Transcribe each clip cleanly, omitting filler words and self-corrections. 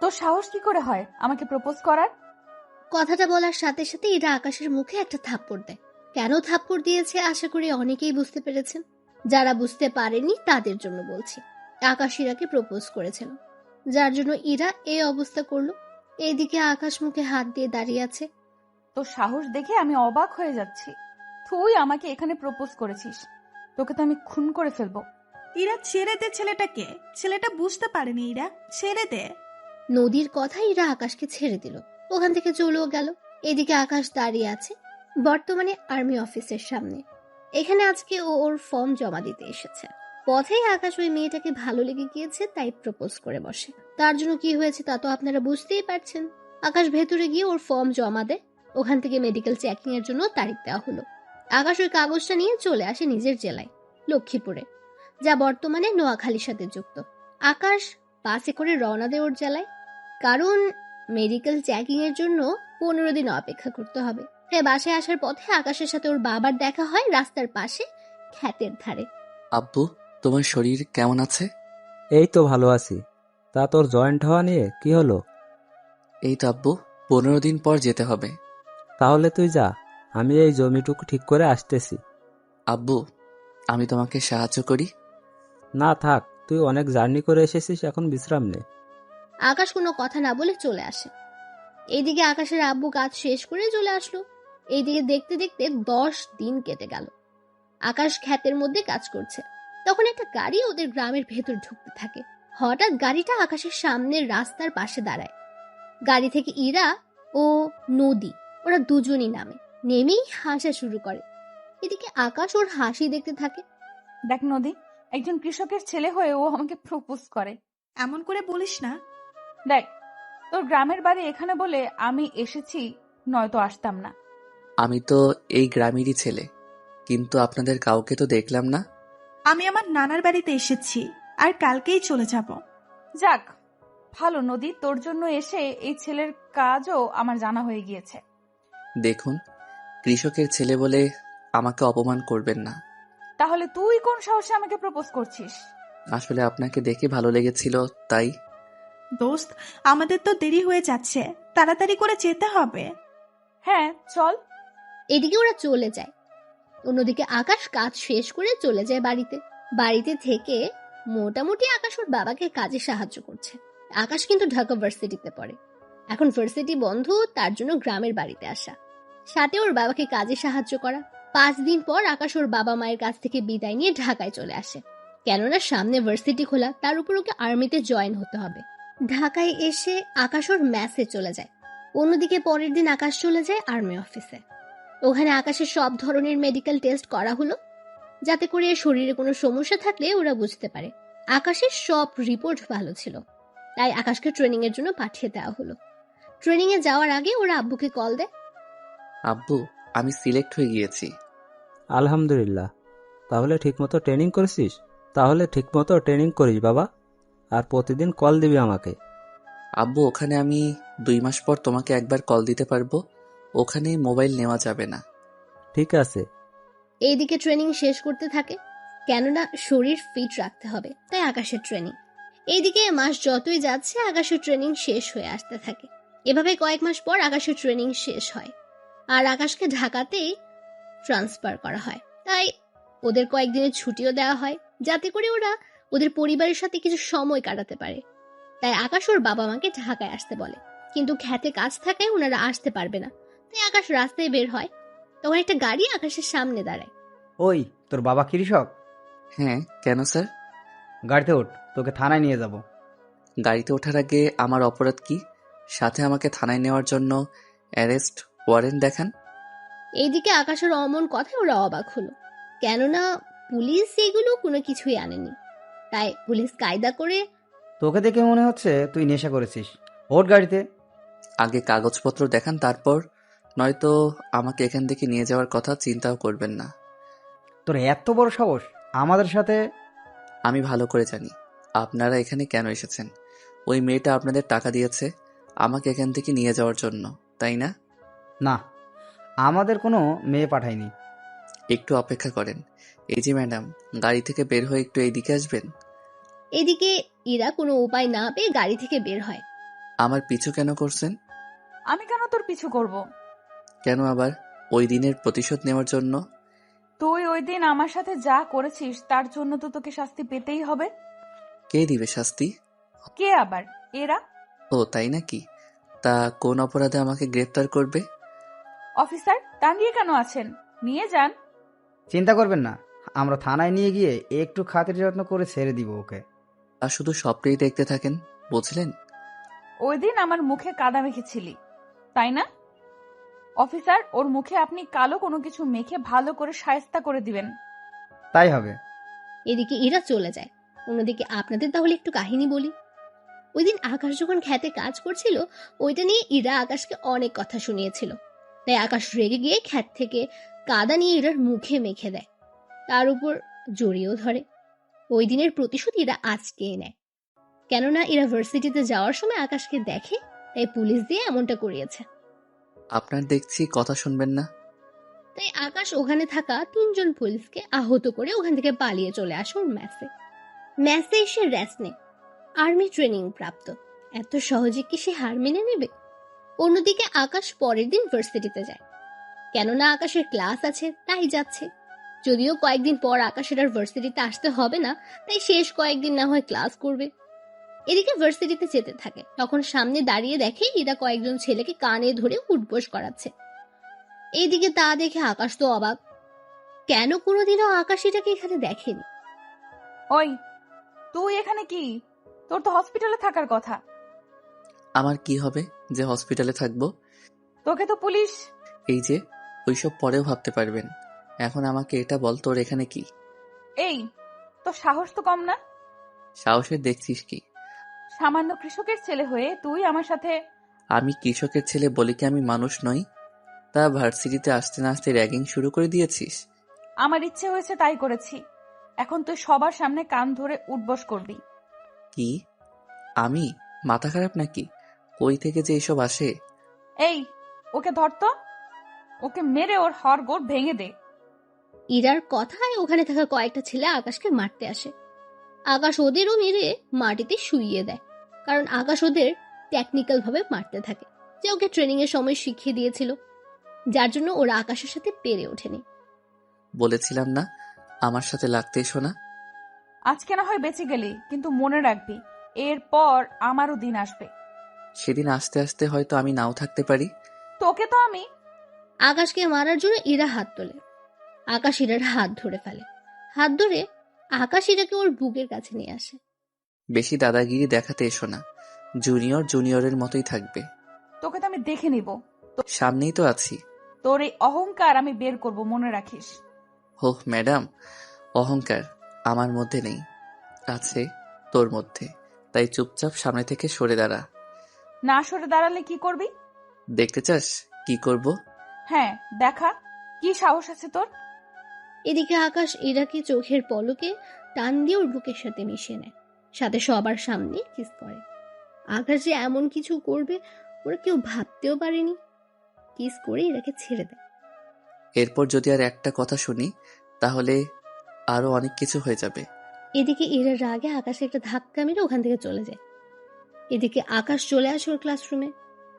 তোর সাহস কি করে হয় আমাকে প্রপোজ করার? কথাটা বলার সাথে সাথে ইরা আকাশের মুখে একটা থাপ্পড় দেয়। কেন থাপ্পড় দিয়েছে আশা করি অনেকেই বুঝতে পেরেছেন। যারা বুঝতে পারেনি তাদের জন্য বলছি। আকাশ ইরাকে প্রপোজ করেছিল, যার জন্য ইরা এই অবস্থা করলো। এইদিকে আকাশ মুখে হাত দিয়ে দাঁড়িয়ে আছে। তোর সাহস দেখে আমি অবাক হয়ে যাচ্ছি। তুই আমাকে এখানে প্রপোজ করেছিস, তোকে তো আমি খুন করে ফেলবো। ইরা ছেড়ে দে ছেলেটাকে, ছেলেটা বুঝতে পারেনি। ইরা ছেড়ে দে। নদীর কথা ইরা আকাশকে ছেড়ে দিল, ওখান থেকে চলেও গেল। এদিকে আকাশ দাঁড়িয়ে আছে বর্তমানে আর্মি অফিসের সামনে। এখানে আজকে ও ওর ফর্ম জমা দিতে এসেছে। পথেই আকাশ ওই মেয়েটাকে ভালো লেগে গিয়েছে, তাই প্রপোজ করে বসে। তার জন্য কি হয়েছে তা তো আপনারা বুঝতেই পারছেন। আকাশ ভেতরে গিয়ে ওর ফর্ম জমা দেয়। ওখান থেকে মেডিকেল চেকিং এর জন্য তারিখ দেওয়া হলো। আকাশ ওই কাগজটা নিয়ে চলে আসে নিজের জেলায়, লক্ষ্মীপুরে, যা বর্তমানে নোয়াখালীর সাথে যুক্ত। আকাশ বাসে করে রওনা দেয় ওর জেলায়, কারণ মেডিকেল চেকিং এর জন্য 15 দিন অপেক্ষা করতে হবে। হ্যাঁ, বাসায় আসার পথে আকাশের সাথে ওর বাবার দেখা হয় রাস্তার পাশে ক্ষেতের ধারে। আব্বু, তোমার শরীর কেমন আছে? এই তো ভালো আছি। তা তোর জয়েন্ট হওয়া নিয়ে কি হলো? এই তো আব্বু, 15 দিন পর যেতে হবে। তাহলে তুই যা, আমি এই জমিটুকু ঠিক করে আসতেছি। আব্বু, আমি তোমাকে সাহায্য করি? না থাক, তুই অনেক জার্নি করে এসেছিস, এখন বিশ্রাম নে। আকাশ কোনো কথা না বলে চলে আসে। এইদিকে আকাশের আব্বু কাজ শেষ করে চলে আসলো। এইদিকে দেখতে দেখতে 10 দিন কেটে গেল। আকাশ ক্ষেতের মধ্যে কাজ করছে, তখন একটা গাড়ি ওদের গ্রামের ভেতর ঢুকতে থাকে। হঠাৎ গাড়িটা আকাশের সামনের রাস্তার পাশে দাঁড়ায়। গাড়ি থেকে ইরা ও নদী, ওরা দুজনই নামে। নেমেই হাসা শুরু করে। এদিকে আকাশ ওর হাসি দেখতে থাকে। দেখ নদী, একজন কৃষকের ছেলে হয়ে ও আমাকে প্রপোজ করে। এমন করে বলিস না। দেখ, তোর গ্রামের বাড়ি এখানে বলে আমি এসেছি, নয়তো আসতাম না। আমি তো এই গ্রামেরই ছেলে, কিন্তু আপনাদের কাউকে তো দেখলাম না। আমি আমার নানার বাড়িতে এসেছি, আর কালকেই চলে যাব। যাক ভালো নদী, তোর জন্য এসে এই ছেলের কাজও আমার জানা হয়ে গিয়েছে। দেখুন, কৃষকের ছেলে বলে আমাকে অপমান করবেন না। তাহলে তুই কোন সাহসে আমাকে প্রপোজ করছিস? আসলে আপনাকে দেখে ভালো লেগেছিল, তাই। দোস্ত, আমাদের তো দেরি হয়ে যাচ্ছে, তাড়াতাড়ি করে যেতে হবে। হ্যাঁ চল। এদিকে ওরা চলে যায়। অন্যদিকে আকাশ কাজ শেষ করে চলে যায় বাড়িতে। বাড়িতে থেকে মোটামুটি আকাশ ওর বাবাকে কাজে সাহায্য করছে। আকাশ কিন্তু ঢাকা ভার্সিটিতে পড়ে। এখন ভার্সিটি বন্ধ, তার জন্য গ্রামের বাড়িতে আসা, সাথে ওর বাবাকে কাজে সাহায্য করা। 5 দিন পর আকাশ ওর বাবা মায়ের কাছ থেকে বিদায় নিয়ে ঢাকায় চলে আসে, কেননা সামনে ভার্সিটি খোলা, তার উপর ওকে আর্মিতে জয়েন হতে হবে। ঢাকায় এসে আকাশ ওর ম্যাসে চলে যায়। অন্যদিকে পরের দিন আকাশ চলে যায় আর্মি অফিসে। ওখানে আকাশের সব ধরনের মেডিকেল টেস্ট করা হলো, যাতে করে শরীরে কোনো সমস্যা থাকলে ওরা বুঝতে পারে। আকাশের সব রিপোর্ট ভালো ছিল, তাই আকাশকে ট্রেনিং এর জন্য পাঠিয়ে দেওয়া হলো। ট্রেনিং এ যাওয়ার আগে ওরা আব্বুকে কল দেয়। আব্বু, আমি সিলেক্ট হয়ে গিয়েছি। আলহামদুলিল্লাহ। তাহলে ঠিকমতো ট্রেনিং করিস বাবা, আর প্রতিদিন কল দিবি আমাকে। আব্বু, ওখানে আমি 2 মাস পর তোমাকে একবার কল দিতে পারবো। ওখানে মোবাইল নেওয়া যাবে না। ঠিক আছে। এইদিকে ট্রেনিং শেষ করতে থাকে, কেননা শরীর ফিট রাখতে হবে, তাই আকাশের ট্রেনিং। এইদিকে মাস যতই যাচ্ছে আকাশের ট্রেনিং শেষ হয়ে আসতে থাকে। এভাবে কয়েক মাস পর আকাশের ট্রেনিং শেষ হয়, আর আকাশকে ঢাকাতেই ট্রান্সফার করা হয়। তাই ওদের কয়েকদিনের ছুটিও দেওয়া হয়, যাতে করে ওরা ওদের পরিবারের সাথে কিছু সময় কাটাতে পারে। তাই আকাশ ওর বাবা মাকে ঢাকায় আসতে বলে, কিন্তু খেতে কাজ থাকায় ওনারা আসতে পারবে না। তাই আকাশ রাস্তায় বের হয়, তখন একটা গাড়ি আকাশের সামনে দাঁড়ায়। ওই, তোর বাবা কৃষক? হ্যাঁ, কেন স্যার? গাড়িতে ওঠ, তোকে থানায় নিয়ে যাব। গাড়িতে ওঠার আগে আমার অপরাধ কি? সাথে আমাকে থানায় নেওয়ার জন্য অ্যারেস্ট ওয়ারেন্ট দেখান। এইদিকে আকাশের অমন কথায় ওরা অবাক হলো, কেননা পুলিশ এগুলো কোনো কিছুই আনেনি। তাই পুলিশ কায়দা করে, তোকে দেখে মনে হচ্ছে তুই নেশা করেছিস, ওঠ গাড়িতে। আগে কাগজপত্র দেখান, তারপর, নয়তো আমাকে এখান থেকে নিয়ে যাওয়ার কথা চিন্তাও করবেন না। তোর এত বড় সাহস আমাদের সাথে! আমি ভালো করে জানি আপনারা এখানে কেন এসেছেন। ওই মেয়েটা আপনাদের টাকা দিয়েছে আমাকে এখান থেকে নিয়ে যাওয়ার জন্য, তাই না? না, আমাদের কোনো মেয়ে পাঠায়নি। একটু অপেক্ষা করেন। এই যে ম্যাডাম, গাড়ি থেকে বের হয়ে একটু এইদিকে আসবেন। এদিকে ইরা কোনো উপায় না পেয়ে গাড়ি থেকে বের হয়। আমার পিছু কেন করছেন? আমি কেন তোর পিছু করব? কেন আবার? ওই দিনের প্রতিশোধ নেওয়ার জন্য? তুই ওই দিন আমার সাথে যা করেছিস তার জন্য তো তোকে শাস্তি পেতেই হবে। কে দিবে শাস্তি? কে আবার? এরা। ও তাই নাকি? তা কোন অপরাধে আমাকে গ্রেফতার করবে? অফিসার দাঁড়িয়ে কেন আছেন? নিয়ে যান। চিন্তা করবেন না, আমরা থানায় নিয়ে গিয়ে একটু খাতির যত্ন করে ছেড়ে দিব ওকে। আর শুধু স্বপ্নেই দেখতে থাকেন, বুঝলেন? ওই দিন আমার মুখে কাদা মেখেছিলি, তাই না? অফিসার, ওর মুখে আপনি কালো কোনো কিছু মেখে ভালো করে শায়েস্তা করে দিবেন। তাই হবে। এদিকে ইরা চলে যায়। অন্যদিকে আপনাদের তাহলে একটু কাহিনী বলি। ওই দিন আকাশ যখন খেতে কাজ করছিল, ওইটা নিয়ে ইরা আকাশকে অনেক কথা শুনিয়েছিল। তাই আকাশ রেগে গিয়ে ক্ষেত থেকে কাদা নিয়ে ইরার মুখে মেখে দেয়, তার উপর জড়িয়েও ধরে। ওই দিনের প্রতিশোধ ইরা আজকে নেয়। কেননা ইরা ভার্সিটিতে যাওয়ার সময় আকাশকে দেখে, তাই পুলিশ দিয়ে এমনটা করিয়েছে। আপনার দেখছি কথা শুনবেন না। তাই আকাশ ওখানে থাকা 3জন পুলিশকে আহত করে ওখান থেকে পালিয়ে চলে আসে ওর ম্যাসে। ম্যাসে এসে রেস্ট নেয়। আর্মি ট্রেনিং প্রাপ্ত, এত সহজে কি সে হার মেনে নেবে? অন্যদিকে আকাশ পরের দিন ভার্সিটিতে যায়। কেননা আকাশের ক্লাস আছে তাই যাচ্ছে। যদিও কয়েকদিন পর আকাশের আর ভার্সিটিতে আসতে হবে না, তাই শেষ কয়েকদিন না হয় ক্লাস করবে। এদিকে ভার্সিটিতে যেতে থাকে, তখন সামনে দাঁড়িয়ে দেখে ইরা কয়েকজন ছেলেকে কানে ধরে উঠবোস করাচ্ছে। এইদিকে তা দেখে আকাশ তো অবাক, কেন কোনোদিনও আকাশ এটাকে এখানে দেখেনি। ওই, তুই এখানে কি? তোর তো হসপিটালে থাকার কথা। আমার কি হবে যে হসপিটালে থাকবো? তোকে তো পুলিশ। এই যে, ওইসব পরেও ভাবতে পারবেন। এখন আমাকে এটা বল, তোর এখানে কি? এই, তোর সাহস তো কম না? সাহসের দেখছিস কি? সামান্য কৃষকের ছেলে হয়ে তুই আমার সাথে। আমি কৃষকের ছেলে বলে কি আমি মানুষ নই? তা ভার্সিটিতে আসতে না আসতে র্যাগিং শুরু করে দিয়েছিস? আমার ইচ্ছে হয়েছে তাই করেছি। এখন তুই সবার সামনে কান ধরে উঠবস করবি। কি? আমি? মাথা খারাপ নাকি? কই থেকে যে এসব আসে? এই, ওকে ধরতো, ওকে মেরে ওর হাড়গোড় ভেঙে দে। ইরার কথায় ওখানে থাকা কয়েকটা ছেলে আকাশকে মারতে আসে। আকাশ ওদেরও মেরে মাটিতে শুইয়ে দেয়, কারণ আকাশ ওদের টেকনিক্যাল ভাবে মারতে থাকে, যে ওকে ট্রেনিং এর সময় শিখিয়ে দিয়েছিল, যার জন্য ওরা আকাশের সাথে পেরে ওঠেনি। বলেছিলাম না আমার সাথে লাগতে এসো না? আজকে না হয় বেঁচে গেলি, কিন্তু মনে রাখবি এরপর আমারও দিন আসবে। সেদিন আসতে আসতে হয়তো আমি নাও থাকতে পারি। তোকে তো আমি। আকাশকে মারার জন্য ইরা হাত তোলে। আকাশ ইরার হাত ধরে ফেলে। হাত ধরে আকাশ ইরাকে ওর বুকের কাছে নিয়ে আসে। বেশি দাদাগিরি দেখাতে এসো না, জুনিয়র জুনিয়রের মতোই থাকবে। তোকে তো আমি দেখে নিব। সামনেই তো আছি। তোর এই অহংকার আমি বের করব, মনে রাখিস। হোহ ম্যাডাম, অহংকার আমার মধ্যে নেই, আছে তোর মধ্যে। তাই চুপচাপ সামনে থেকে সরে দাঁড়া। না সরে দাঁড়ালে কি করবি? দেখতে চাস কি করব? হ্যাঁ, দেখা। কি সাহস আছে তোর? এদিকে আকাশ ইরাকে চোখের পলকে টান দিয়ে ওর বুকের সাথে মিশিয়ে নেয়, সাথে সবার সামনে কিস করে। আকাশ যে এমন কিছু করবে ওরা কেউ ভাবতেও পারেনি। কিস করে ইরাকে ছেড়ে দেয়। এরপর যদি আর একটা কথা শুনি তাহলে আরো অনেক কিছু হয়ে যাবে। এদিকে ইরার রাগে আকাশে একটা ধাক্কা মেরে ওখান থেকে চলে যায়। এদিকে আকাশ চলে আসে ওর ক্লাসরুমে।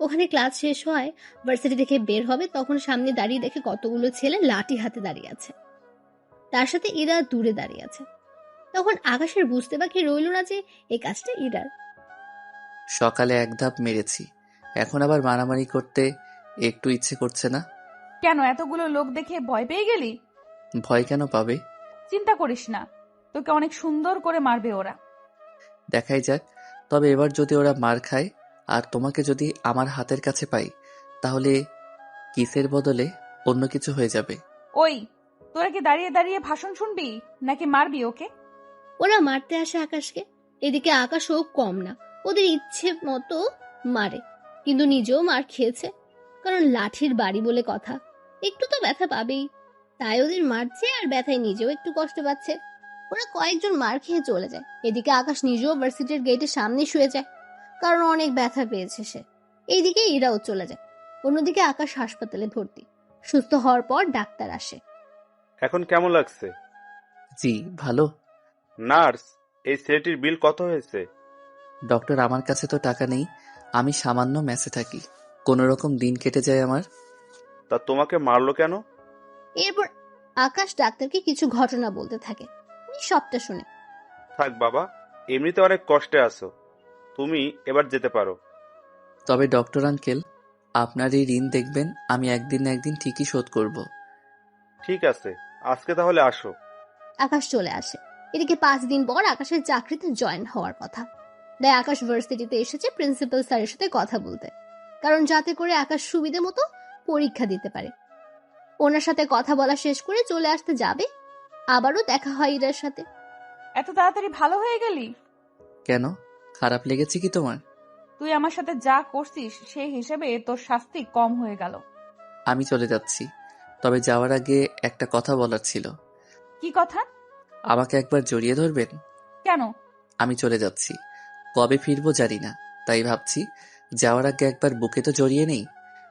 ওখানে ক্লাস শেষ হয়, ভার্সিটি থেকে বের হবে, তখন সামনে দাঁড়িয়ে দেখে কতগুলো ছেলে লাঠি হাতে দাঁড়িয়ে আছে, তার সাথে ইরা দূরে দাঁড়িয়ে আছে। তখন আকাশের বুঝতে বাকি রইল না যে এই কাজটা ইরার। সকালে এক ধাপ মেরেছি, এখন আবার মারামারি করতে একটু ইচ্ছে করছে না। কেন এতগুলো লোক দেখে ভয় পেয়ে গেলি? ভয় কেন পাবে? চিন্তা করিস না, তোকে অনেক সুন্দর করে মারবে ওরা। দেখাই যাক। তবে এবার যদি ওরা মার খায় আর তোমাকে যদি আমার হাতের কাছে পাই, তাহলে কিসের বদলে অন্য কিছু হয়ে যাবে। ওই, তোরা কি দাঁড়িয়ে দাঁড়িয়ে ভাষণ শুনবি নাকি মারবি ওকে? ওরা মারতে আসে আকাশকে। এদিকে আকাশও কম না, ওদের ইচ্ছে মতো মারে, কিন্তু নিজেও মার খেয়েছে, কারণ লাঠির বাড়ি বলে কথা, একটু তো ব্যথা পাবেই। তাই ওদের মারছে আর ব্যথায় নিজেও একটু কষ্ট পাচ্ছে। ওরা কয়েকজন মার খেয়ে চলে যায়। এদিকে আকাশ নিজেও ভার্সিটির গেটের সামনে শুয়ে যায়, কারণ অনেক ব্যথা পেয়েছে সে। এইদিকে ইরাও চলে যায়। অন্যদিকে আকাশ হাসপাতালে ভর্তি। সুস্থ হওয়ার পর ডাক্তার আসে। এখন কেমন লাগছে? জি ভালো। নার্স, এই ছেলেটির বিল কত হয়েছে? ডক্টর, আমার কাছে তো টাকা নেই, আমি সামান্য ম্যাচে থাকি, কোনো রকম দিন কেটে যায় আমার। তা তোমাকে মারলো কেন? এরপর আকাশ ডাক্তারকে কিছু ঘটনা বলতে থাকে। উনি সবটা শুনে। থাক বাবা, এমনিতে অনেক কষ্টে আছো, তুমি এবার যেতে পারো। তবে ডক্টর আঙ্কেল, আপনার এই ঋণ দেখবেন আমি একদিন না একদিন ঠিকই শোধ করব। ঠিক আছে, আজকে তাহলে আসো। আকাশ চলে আসে। এদিকে 5 দিন পর আকাশের চাকরিতে জয়েন হওয়ার কথা। তাই আকাশ ভার্সিটিতে এসেছে প্রিন্সিপাল স্যারের সাথে কথা বলতে, কারণ যাতে করে আকাশ সুবিধা মতো পরীক্ষা দিতে পারে। ওনার সাথে কথা বলা শেষ করে চলে আসতে যাবে, আবারও দেখা হয় ইরার সাথে। এত তাড়াতাড়ি ভালো হয়ে গেলি? কেন, খারাপ লেগেছে কি তোমার? তুই আমার সাথে যা করছিস সেই হিসেবে তোর শাস্তি কম হয়ে গেল। আমি চলে যাচ্ছি, তবে যাওয়ার আগে একটা কথা বলার ছিল। কি কথা? আমাকে একবার জড়িয়ে ধরবেন? কেন? আমি চলে যাচ্ছি, কবে ফিরবো জানি না, তাই ভাবছি যাওয়ার আগে একবার বুকে তো জড়িয়ে নেই।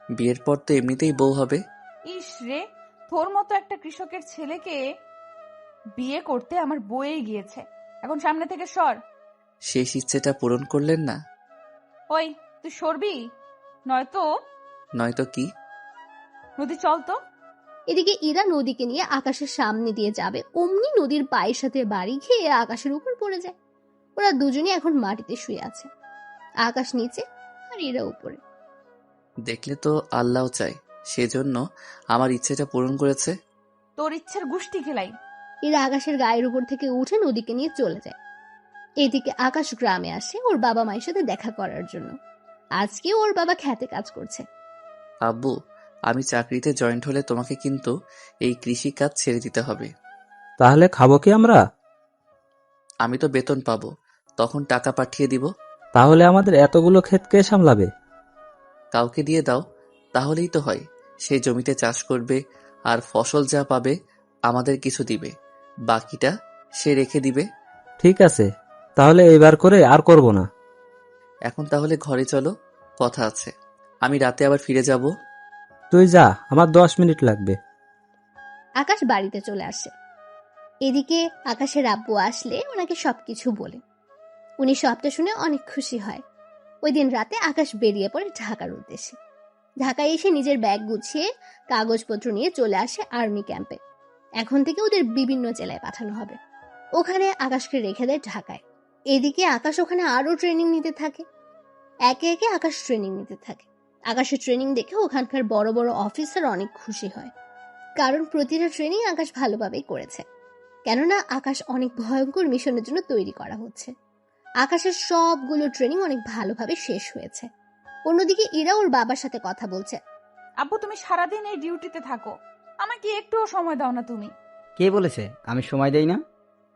বিয়ের পর তো এমনিতেই বউ হবে। ইস রে, তোর মতো একটা কৃষকের ছেলেকে বিয়ে করতে আমার বয়েই গিয়েছে। এখন সামনে থেকে সর। শেষ ইচ্ছেটা পূরণ করলেন না? ওই, তুই সরবি নয়তো নয়তো কি? নদী চল তো। এদিকে ইরা নদীকে নিয়ে আকাশের সামনে দিয়ে যাবে, অমনি নদীর পায়ের সাথে বাড়ি খেয়ে আকাশের উপর পড়ে যায়। ওরা দুজনই এখন মাটিতে শুয়ে আছে, আকাশ নিচে আর ইরা উপরে। দেখলে তো আল্লাহ চায়, সেজন্য আমার ইচ্ছেটা পূরণ করেছে। তোর ইচ্ছের গুষ্টি খেলাই। ইরা আকাশের গায়ের উপর থেকে উঠে নদীকে নিয়ে চলে যায়। এদিকে আকাশ গ্রামে আসে ওর বাবা মায়ের সাথে দেখা করার জন্য। আজকে ওর বাবা খেতে কাজ করছে। আব্বু, আমি চাকরিতে জয়েন্ট হলে তোমাকে কিন্তু এই কৃষি কাজ ছেড়ে দিতে হবে। তাহলে খাবো কি আমরা? আমি তো বেতন পাবো, তখন টাকা পাঠিয়ে দিব। তাহলে আমাদের এতগুলো ক্ষেত কে সামলাবে? কাউকে দিয়ে দাও, তাহলেই তো হয়। সেই জমিতে চাষ করবে, আর ফসল যা পাবে আমাদের কিছু দিবে, বাকিটা সে রেখে দিবে। ঠিক আছে, তাহলে এইবার করে আর করব না। এখন তাহলে ঘরে চলো, কথা আছে। আমি রাতে আবার ফিরে যাব। তুই যা, আমার 10 মিনিট লাগবে। আকাশ বাড়িতে চলে আসে। এদিকে আকাশের আব্বু আসলে ওনাকে সবকিছু বলে। উনি সবটা শুনে অনেক খুশি হয়। ওই দিন রাতে আকাশ বেরিয়ে পড়ে ঢাকার উদ্দেশ্যে। ঢাকায় এসে নিজের ব্যাগ গুছিয়ে কাগজপত্র নিয়ে চলে আসে আর্মি ক্যাম্পে। এখন থেকে ওদের বিভিন্ন জেলায় পাঠানো হবে। ওখানে আকাশকে রেখে দেয় ঢাকায়। এদিকে আকাশ ওখানে আরো ট্রেনিং নিতে থাকে। একে একে আকাশ ট্রেনিং নিতে থাকে। আকাশের ট্রেনিং দেখে ওখানকার বড় বড় অফিসার অনেক খুশি হয়, কারণ প্রতিটা ট্রেনিং আকাশ ভালোভাবেই করেছে। কেননা আকাশ অনেক ভয়ঙ্কর মিশনের জন্য তৈরি করা হচ্ছে। আকাশের সবগুলো ট্রেনিং অনেক ভালোভাবে শেষ হয়েছে। অন্যদিকে ইরা ওর বাবার সাথে কথা বলছে। আব্বু, তুমি সারাদিন এই ডিউটিতে থাকো, আমাকে একটুও সময় দাও না তুমি? কে বলেছে আমি সময় দেই না?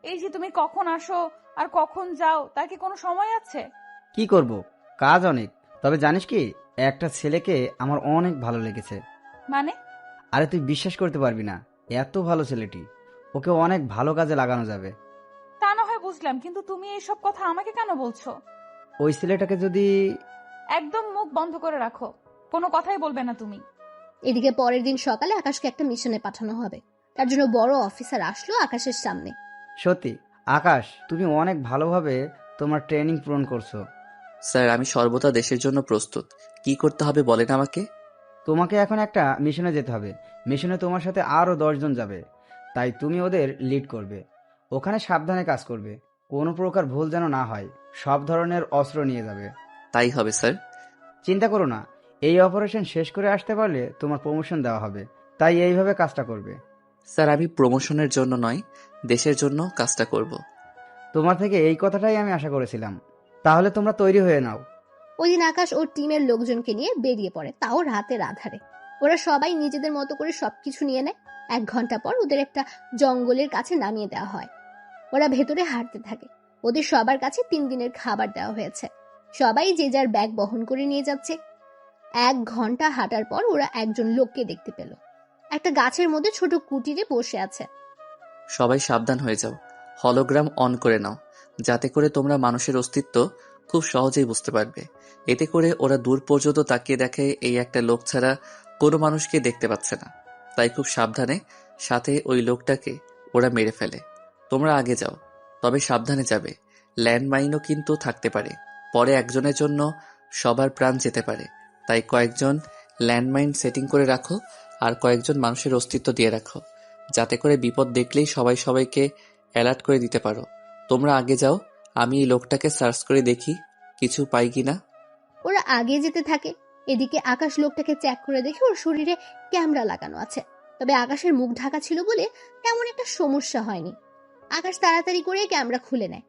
এই যে তুমি কখন আসো আর কখন যাও, তার কি কোনো সময় আছে? কি করব, কাজ অনেক। তবে জানিস কি, একটা ছেলেকে আমার অনেক ভালো লেগেছে। মানে? আরে তুই বিশ্বাস করতে পারবি না, এত ভালো ছেলেটি, ওকে অনেক ভালো কাজে লাগানো যাবে। তা না হয় বুঝলাম, কিন্তু তুমি এইসব কথা আমাকে কেন বলছো? ওই ছেলেটাকে যদি... একদম মুখ বন্ধ করে রাখো, কোনো কথাই বলবে না তুমি। এদিকে পরের দিন সকালে আকাশকে একটা মিশনে পাঠানো হবে। তার জন্য বড় অফিসার আসলো আকাশের সামনে। সত্যি আকাশ, তুমি অনেক ভালোভাবে তোমার ট্রেনিং পূরণ করছো। স্যার, আমি সর্বদা দেশের জন্য প্রস্তুত। কি করতে হবে বলেন আমাকে। তোমাকে এখন একটা মিশনে যেতে হবে। মিশনে তোমার সাথে আরও 10 জন যাবে, তাই তুমি ওদের লিড করবে। ওখানে সাবধানে কাজ করবে, কোনো প্রকার ভুল যেন না হয়। সব ধরনের অস্ত্র নিয়ে যাবে। তাই হবে স্যার। চিন্তা করো না, এই অপারেশন শেষ করে আসতে পারলে তোমার প্রমোশন দেওয়া হবে, তাই এইভাবে কাজটা করবে। স্যার, আমি প্রমোশনের জন্য নয়, দেশের জন্য কাজটা করব। তোমার থেকে এই কথাটাই আমি আশা করেছিলাম। তাহলে তোমরা তৈরি হয়ে নাও। ওই দিন আকাশ ওর টিমের লোকজনকে নিয়ে বেরিয়ে পড়ে, তাও রাতের আধারে। ওরা সবাই নিজেদের মতো করে সবকিছু নিয়ে নেয়। 1 ঘন্টা পর ওদের একটা জঙ্গলের কাছে নামিয়ে দেওয়া হয়। ওরা ভেতরে হাঁটতে থাকে। ওদের সবার কাছে 3 দিনের খাবার দেওয়া হয়েছে। সবাই যে যার ব্যাগ বহন করে নিয়ে যাচ্ছে। 1 ঘন্টা হাঁটার পর ওরা একজন লোককে দেখতে পেল। একটা গাছের মধ্যে ছোট কুটিরে বসে আছে। সবাই সাবধান হয়ে যাও, হলোগ্রাম অন করে নাও, যাতে করে তোমরা মানুষের অস্তিত্ব খুব সহজেই বুঝতে পারবে। এতে করে ওরা দূর পর্যন্ত তাকিয়ে দেখে এই একটা লোক ছাড়া কোনো মানুষকে দেখতে পাচ্ছে না। তাই খুব সাবধানে, সাথে ওই লোকটাকে ওরা মেরে ফেলে। তোমরা আগে যাও, তবে সাবধানে যাবে। ল্যান্ডমাইনও কিন্তু থাকতে পারে। পরে একজনের জন্য সবার প্রাণ যেতে পারে, তাই কয়েকজন ল্যান্ডমাইন সেটিং করে রাখো আর কয়েকজন মানুষের অস্তিত্ব দিয়ে রাখো, যাতে করে বিপদ দেখলেই সবাই সবাইকে অ্যালার্ট করে দিতে পারো। তোমরা আগে যাও, আমি এই লোকটাকে সার্চ করে দেখি কিছু পাই কিনা। ওরা আগে যেতে থাকে। এদিকে আকাশ লোকটাকে চেক করে দেখে ওর শরীরে ক্যামেরা লাগানো আছে, তবে আকাশের মুখ ঢাকা ছিল বলে তেমন একটা সমস্যা হয়নি। আকাশ তাড়াতাড়ি করে ক্যামেরা খুলে নেয়,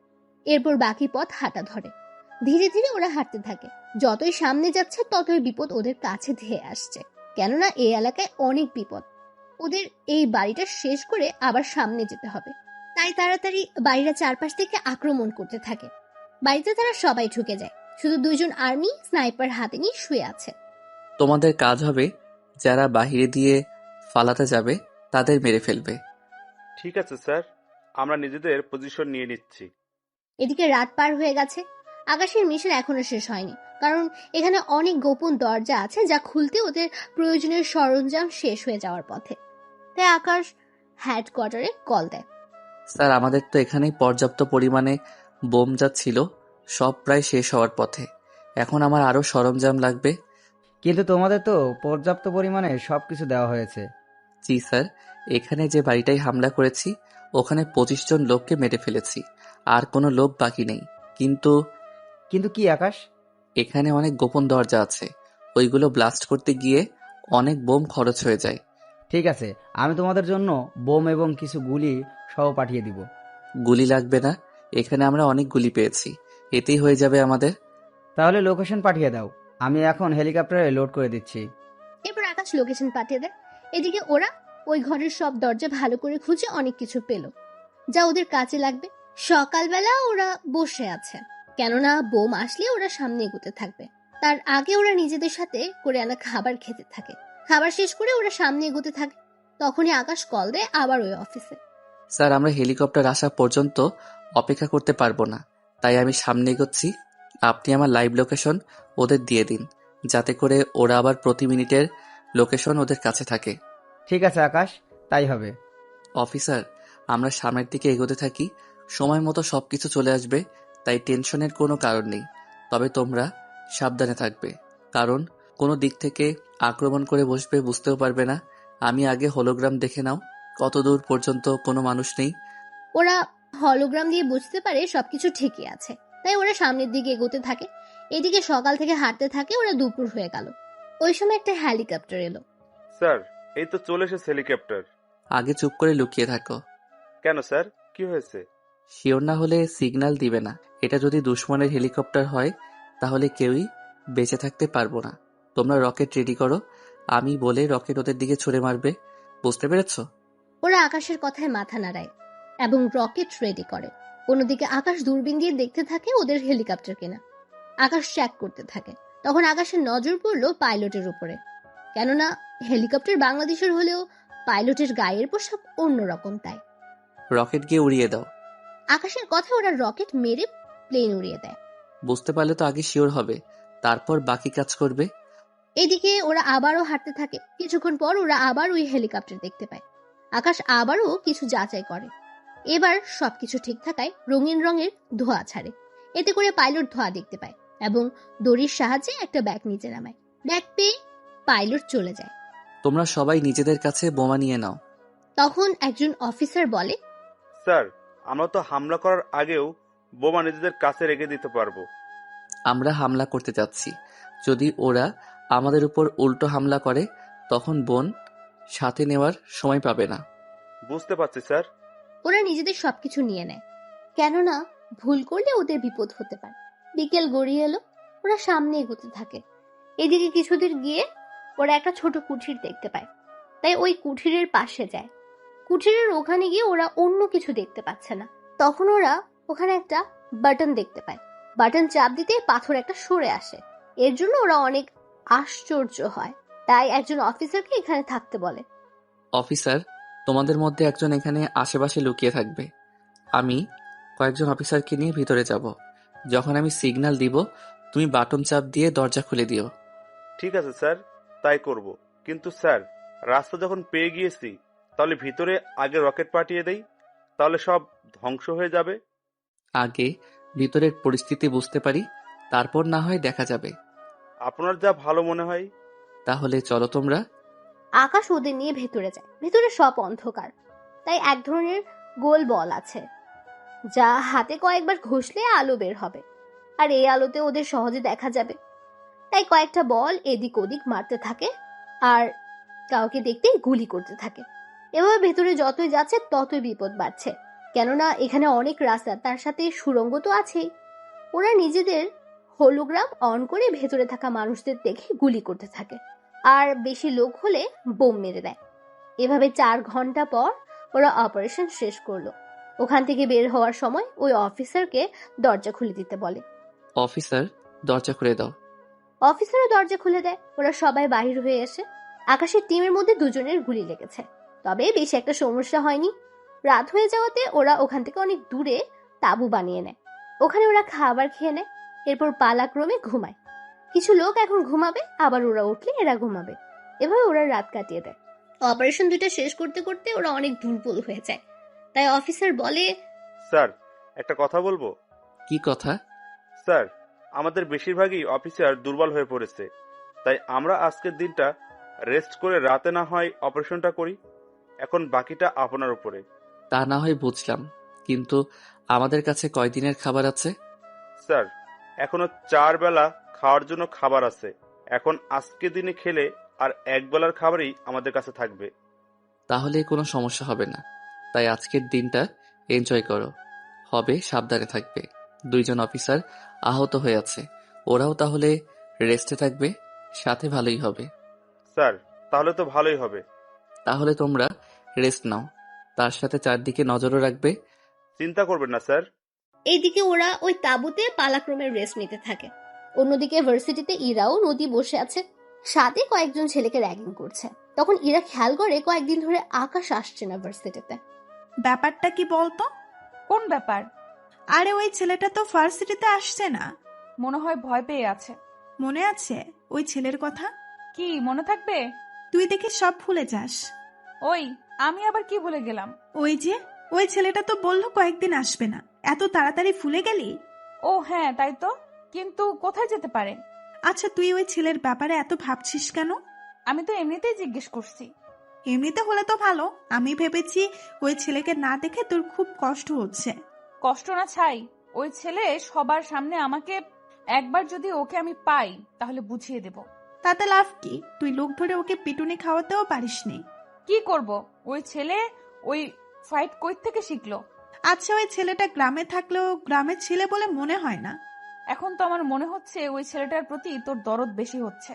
এরপর বাকি পথ হাঁটা ধরে। ধীরে ধীরে ওরা হাঁটতে থাকে। যতই সামনে যাচ্ছে ততই বিপদ ওদের কাছে ধেয়ে আসছে, কেননা এই এলাকায় অনেক বিপদ। ওদের এই বাড়িটা শেষ করে আবার সামনে যেতে হবে, তাই তাড়াতাড়ি বাড়িটা চারপাশ থেকে আক্রমণ করতে থাকে। বাড়িতে তারা সবাই ঢুকে যায়, শুধু দুইজন আর্মি স্নাইপার হাতে নিয়ে শুয়ে আছে। তোমাদের কাজ হবে যারা বাহিরে দিয়ে ফালাতে যাবে তাদের মেরে ফেলবে। ঠিক আছে স্যার, আমরা নিজেদের পজিশন নিয়ে নিচ্ছি। এদিকে রাত পার হয়ে গেছে। আকাশের মিশন এখনো শেষ হয়নি, কারণ এখানে অনেক গোপন দরজা আছে যা খুলতে ওদের প্রয়োজনীয় সরঞ্জাম শেষ হয়ে যাওয়ার পথে। তাই আকাশ হেডকোয়ার্টারে কল দেয়। স্যার, আমাদের তো এখানেই পর্যাপ্ত পরিমাণে বোম যা ছিল সব প্রায় শেষ হওয়ার পথে। এখন আমার আরও সরঞ্জাম লাগবে। কিন্তু তোমাদের তো পর্যাপ্ত পরিমাণে সবকিছু দেওয়া হয়েছে। জি স্যার, এখানে যে বাড়িটাই হামলা করেছি ওখানে 25 জন লোককে মেরে ফেলেছি, আর কোনো লোক বাকি নেই। কিন্তু কিন্তু কি আকাশ? এখানে অনেক গোপন দরজা আছে, ওইগুলো ব্লাস্ট করতে গিয়ে অনেক বোম খরচ হয়ে যায়। ঠিক আছে, আমি তোমাদের জন্য বোম এবং কিছু গুলি সহ পাঠিয়ে দিব। গুলি লাগবে না, এখানে আমরা অনেক গুলি পেয়েছি, এতেই হয়ে যাবে আমাদের। তাহলে লোকেশন পাঠিয়ে দাও, আমি এখন হেলিকপ্টারে লোড করে দিচ্ছি। এরপর আকাশ লোকেশন পাঠিয়ে দেয়। এদিকে ওরা ওই ঘরের সব দরজা ভালো করে খুঁজে অনেক কিছু পেল যা ওদের কাজে লাগবে। সকালবেলা ওরা বসে আছে, কেননা বোম আসলে ওরা সামনে এগোতে থাকবে। তার আগে ওরা নিজেদের সাথে করে আনা খাবার খেতে থাকে। খাবার শেষ করে ওরা সামনে এগোতে থাকে। তখনই আকাশ কল দেয় আবার ওই অফিসে। স্যার, আমরা হেলিকপ্টার আসা পর্যন্ত অপেক্ষা করতে পারবো না, তাই আমি সামনে এগোচ্ছি। আপনি আমার লাইভ লোকেশন ওদের দিয়ে দিন, যাতে করে ওরা আবার প্রতি মিনিটের লোকেশন ওদের কাছে থাকে। ঠিক আছে আকাশ, তাই হবে। অফিসার, আমরা সামনের দিকে এগোতে থাকি, সময় মতো সবকিছু চলে আসবে, তাই টেনশনের কোনো কারণ নেই। তবে তোমরা সাবধানে থাকবে, কারণ কোনো দিক থেকে আক্রমণ করে বসবে বুঝতেও পারবে না। আমি আগে হলোগ্রাম দেখে নাও, কত দূর পর্যন্ত কোনো মানুষ নেই। ওরা হলোগ্রাম দিয়ে বুঝতে পারে সবকিছু ঠিকই আছে, তাই ওরা সামনের দিকে এগোতে থাকে। এদিকে সকাল থেকে হাঁটতে থাকে, ওরা দুপুর হয়ে গেল। ওই সময় একটা হেলিকপ্টার এলো। স্যার, এই তো চলে এসেছে হেলিকপ্টার। আগে চুপ করে লুকিয়ে থাকো। কেন স্যার, কি হয়েছে? শিওর না হলে সিগন্যাল দিবে না। এটা যদি দুশমনের হেলিকপ্টার হয় তাহলে কেউই বেঁচে থাকতে পারবো না। তোমরা রকেট রেডি করো, আমি বলে রকেট ওদের দিকে ছুড়ে মারবে, বুঝতে পেরেছো? ওরা আকাশের কথায় মাথা নাড়ায় এবং রকেট রেডি করে। অন্যদিকে আকাশ দূরবীন দিয়ে দেখতে থাকে ওদের হেলিকপ্টার কিনা। আকাশ চেক করতে থাকে। তখন আকাশের নজর পড়লো পাইলটের উপরে, কেননা হেলিকপ্টার বাংলাদেশের হলেও পাইলটের গায়ের পোশাক অন্যরকম। তাই রকেট গিয়ে উড়িয়ে দাও। আকাশের কথা ওরা রকেট মেরে প্লেন উড়িয়ে দেয়। বুঝতে পারলে তো আগে শিওর হবে, তারপর বাকি কাজ করবে। এদিকে ওরা আবারও হাঁটতে থাকে। কিছুক্ষণ পর ওরা আবার ওই হেলিকপ্টার দেখতে পায়। আকাশ আবারও কিছু যাচাই করে। এবার সবকিছু ঠিক থাকায় রঙিন রঙের ধোঁয়া ছাড়ে। এতে করে পাইলট ধোঁয়া দেখতে পায় এবং দড়ির সাহায্যে একটা ব্যাগ নিচে নামায়। ব্যাগ পেয়ে পাইলট চলে যায়। তোমরা সবাই নিজেদের কাছে বোমা নিয়ে নাও। তখন একজন অফিসার বলে, স্যার, আমরা তো হামলা করার আগেও বোমা নিজেদের কাছে রেখে দিতে পারবো। আমরা হামলা করতে যাচ্ছি, যদি ওরা আমাদের উপর উল্টো হামলা করে তখন বোন সাথে নেওয়ার সময় পাবে না। বুঝতে পারছি স্যার। ওরা নিজেদের সবকিছু নিয়ে নেয়, কেননা ভুল করলে ওদের বিপদ হতে পারে। বিকেল গড়িয়ে এলো। ওরা সামনে এগোতে থাকে। এদিকে কিছুদূর গিয়ে ওরা একটা ছোট কুঠির দেখতে পায়, তাই ওই কুঠিরের পাশে যায়। কুঠিরের ওখানে গিয়ে ওরা অন্য কিছু দেখতে পাচ্ছে না। তখন ওরা ওখানে একটা বাটন দেখতে পায়। বাটন চাপ দিতে পাথর একটা সরে আসে। এর জন্য ওরা অনেক আশ্চর্য হয়, তাই একজন অফিসারকে এখানে থাকতে বলে। অফিসার, তোমাদের মধ্যে একজন এখানে আশেপাশে লুকিয়ে থাকবে। আমি কয়েকজন অফিসারকে নিয়ে ভিতরে যাব। যখন আমি সিগন্যাল দিব তুমি বাটন চাপ দিয়ে দরজা খুলে দিও। ঠিক আছে স্যার, তাই করব। কিন্তু স্যার, রাস্তা যখন পেয়ে গিয়েছি তাহলে ভিতরে আগে রকেট পাঠিয়ে দেই, তাহলে সব ধ্বংস হয়ে যাবে। আগে ভিতরের পরিস্থিতি বুঝতে পারি, তারপর না হয় দেখা যাবে। আপনার যা ভালো মনে হয়। তাহলে চলো তোমরা। আকাশ ওদের নিয়ে ভেতরে যায়। ভেতরে সব অন্ধকার, তাই এক ধরনের গোল বল আছে যা হাতে কয়েকবার ঘষলে আলো বের হবে, আর এই আলোতে ওদের সহজে দেখা যাবে। তাই কয়েকটা বল এদিক ওদিক মারতে থাকে আর কাউকে দেখতেই গুলি করতে থাকে। এভাবে ভেতরে যতই যাচ্ছে ততই বিপদ বাড়ছে, কেননা এখানে অনেক রাস্তা, তার সাথে সুড়ঙ্গ তো আছেই। ওরা নিজেদের হোলোগ্রাম অন করে ভেতরে থাকা মানুষদের দেখে গুলি করতে থাকে, আর বেশি লোক হলে বোম মেরে দেয়। এভাবে 4 ঘন্টা পর ওরা অপারেশন শেষ করলো। ওখান থেকে বের হওয়ার সময় ওই অফিসারকে দরজা খুলে দিতে বলে। অফিসার, দরজা খুলে দাও। অফিসারও দরজা খুলে দেয়। ওরা সবাই বাহির হয়ে এসে আকাশের টিমের মধ্যে দুজনের গুলি লেগেছে, তবে বেশি একটা সমস্যা হয়নি। রাত হয়ে যাওয়াতে ওরা ওখান থেকে অনেক দূরে তাঁবু বানিয়ে নেয়। ওখানে ওরা খাবার খেয়ে নেয়, এরপর পালাক্রমে ঘুমায়। কিছু লোক এখন ঘুমাবে, আবার ওরা উঠলে এরা ঘুমাবে। এভাবে ওরা রাত কাটিয়ে দেয়। অপারেশন 2টা শেষ করতে করতে ওরা অনেক দুর্বল হয়ে যায়। তাই অফিসার বলে, স্যার, একটা কথা বলবো। কি কথা? স্যার, আমাদের বেশিরভাগই অফিসার দুর্বল হয়ে পড়েছে, তাই আমরা আজকের দিনটা রেস্ট করে রাতে না হয় অপারেশনটা করি। এখন বাকিটা আপনার উপরে। তা না হয় বুঝলাম, কিন্তু আমাদের কাছে কয়দিনের খাবার আছে? স্যার, এখনো 4 বেলা খাওয়ার জন্য খাবার আছে। এখন আজকে দিনে খেলে আর 1 বেলার খাবারই আমাদের কাছে থাকবে। তাহলে কোনো সমস্যা হবে না, তাই আজকের দিনটা এনজয় করো। হবে, সাবধানে থাকবে। 2 জন অফিসার আহত হয়ে আছে, ওরাও তাহলে রেস্টে থাকবে, সাথে ভালোই হবে। স্যার, তাহলে তো ভালোই হবে। তাহলে তোমরা রেস্ট নাও, তার সাথে চারদিকে নজরও রাখবে। চিন্তা করবেন না স্যার। এইদিকে ওরা ওই তাঁবুতে পালাক্রমে রেস্ট নিতে থাকে। অন্যদিকে ভার্সিটিতে ইরাও নদী বসে আছে, সাথে কয়েকজন ছেলেকে র্যাগিং করছে। তখন ইরা খেয়াল করে কয়েকদিন ধরে আকাশ আসছে না ভার্সিটিতে। ব্যাপারটা কি বলতো? কোন ব্যাপার? আরে ওই ছেলেটা তো ভার্সিটিতে আসছে না। মনে হয় ভয় পেয়ে আছে। মনে আছে ওই ছেলের কথা? কি মনে থাকবে? তুই দেখে সব ভুলে যাস। ওই, আমি আবার কি ভুলে গেলাম? ওই ছেলেটা তো বললো কয়েকদিন আসবে না, এত তাড়াতাড়ি ভুলে গেলি? ও হ্যাঁ, তাই তো, কিন্তু কোথায় যেতে পারে? আচ্ছা, তুই ওই ছেলের ব্যাপারে এত ভাবছিস কেন? আমি তো এমনিতেই জিজ্ঞেস করছি। এমনিতে হলে তো ভালো, আমি ভেবেছি ওই ছেলেকে না দেখে তোর খুব কষ্ট হচ্ছে। কষ্ট না ছাই, ওই ছেলে সবার সামনে আমাকে, একবার যদি ওকে আমি পাই তাহলে বুঝিয়ে দেব। তাতে লাভ কি? তুই লোক ধরে ওকে পিটুনি খাওয়াতেও পারিসনি। কি করব? ওই ছেলে ওই ফাইট কই থেকে শিখলো? আচ্ছা, ওই ছেলেটা গ্রামে থাকলেও গ্রামের ছেলে বলে মনে হয় না। এখন তো আমার মনে হচ্ছে ওই ছেলেটার প্রতি তোর দরদ বেশি হচ্ছে।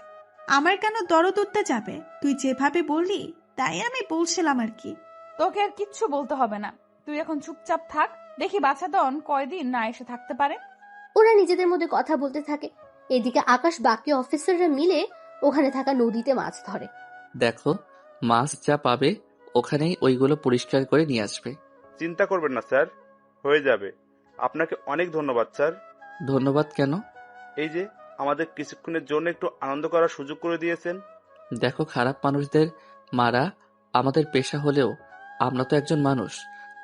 আমার কেন দরদ উঠতে যাবে? তুই যেভাবে বললি তাই আমি বলছিলাম আর কি। তোকে আর কিচ্ছু বলতে হবে না, তুই এখন চুপচাপ থাক, দেখি বাছাধন কয়দিন না এসে থাকতে পারে। ওরা নিজেদের মধ্যে কথা বলতে থাকে। এদিকে আকাশ বাকি অফিসাররা মিলে ওখানে থাকা নদীতে মাছ ধরে। দেখো, মাছ যা পাবে ওখানেই ওইগুলো পরিষ্কার করে নিয়ে আসবে। চিন্তা করবেন না স্যার, হয়ে যাবে। আপনাকে অনেক ধন্যবাদ স্যার। ধন্যবাদ কেন? এই যে আমাদের কিছুক্ষণের জন্য একটু আনন্দ করার সুযোগ করে দিয়েছেন। দেখো, খারাপ মানুষদের মারা আমাদের পেশা হলেও আমরা তো একজন মানুষ।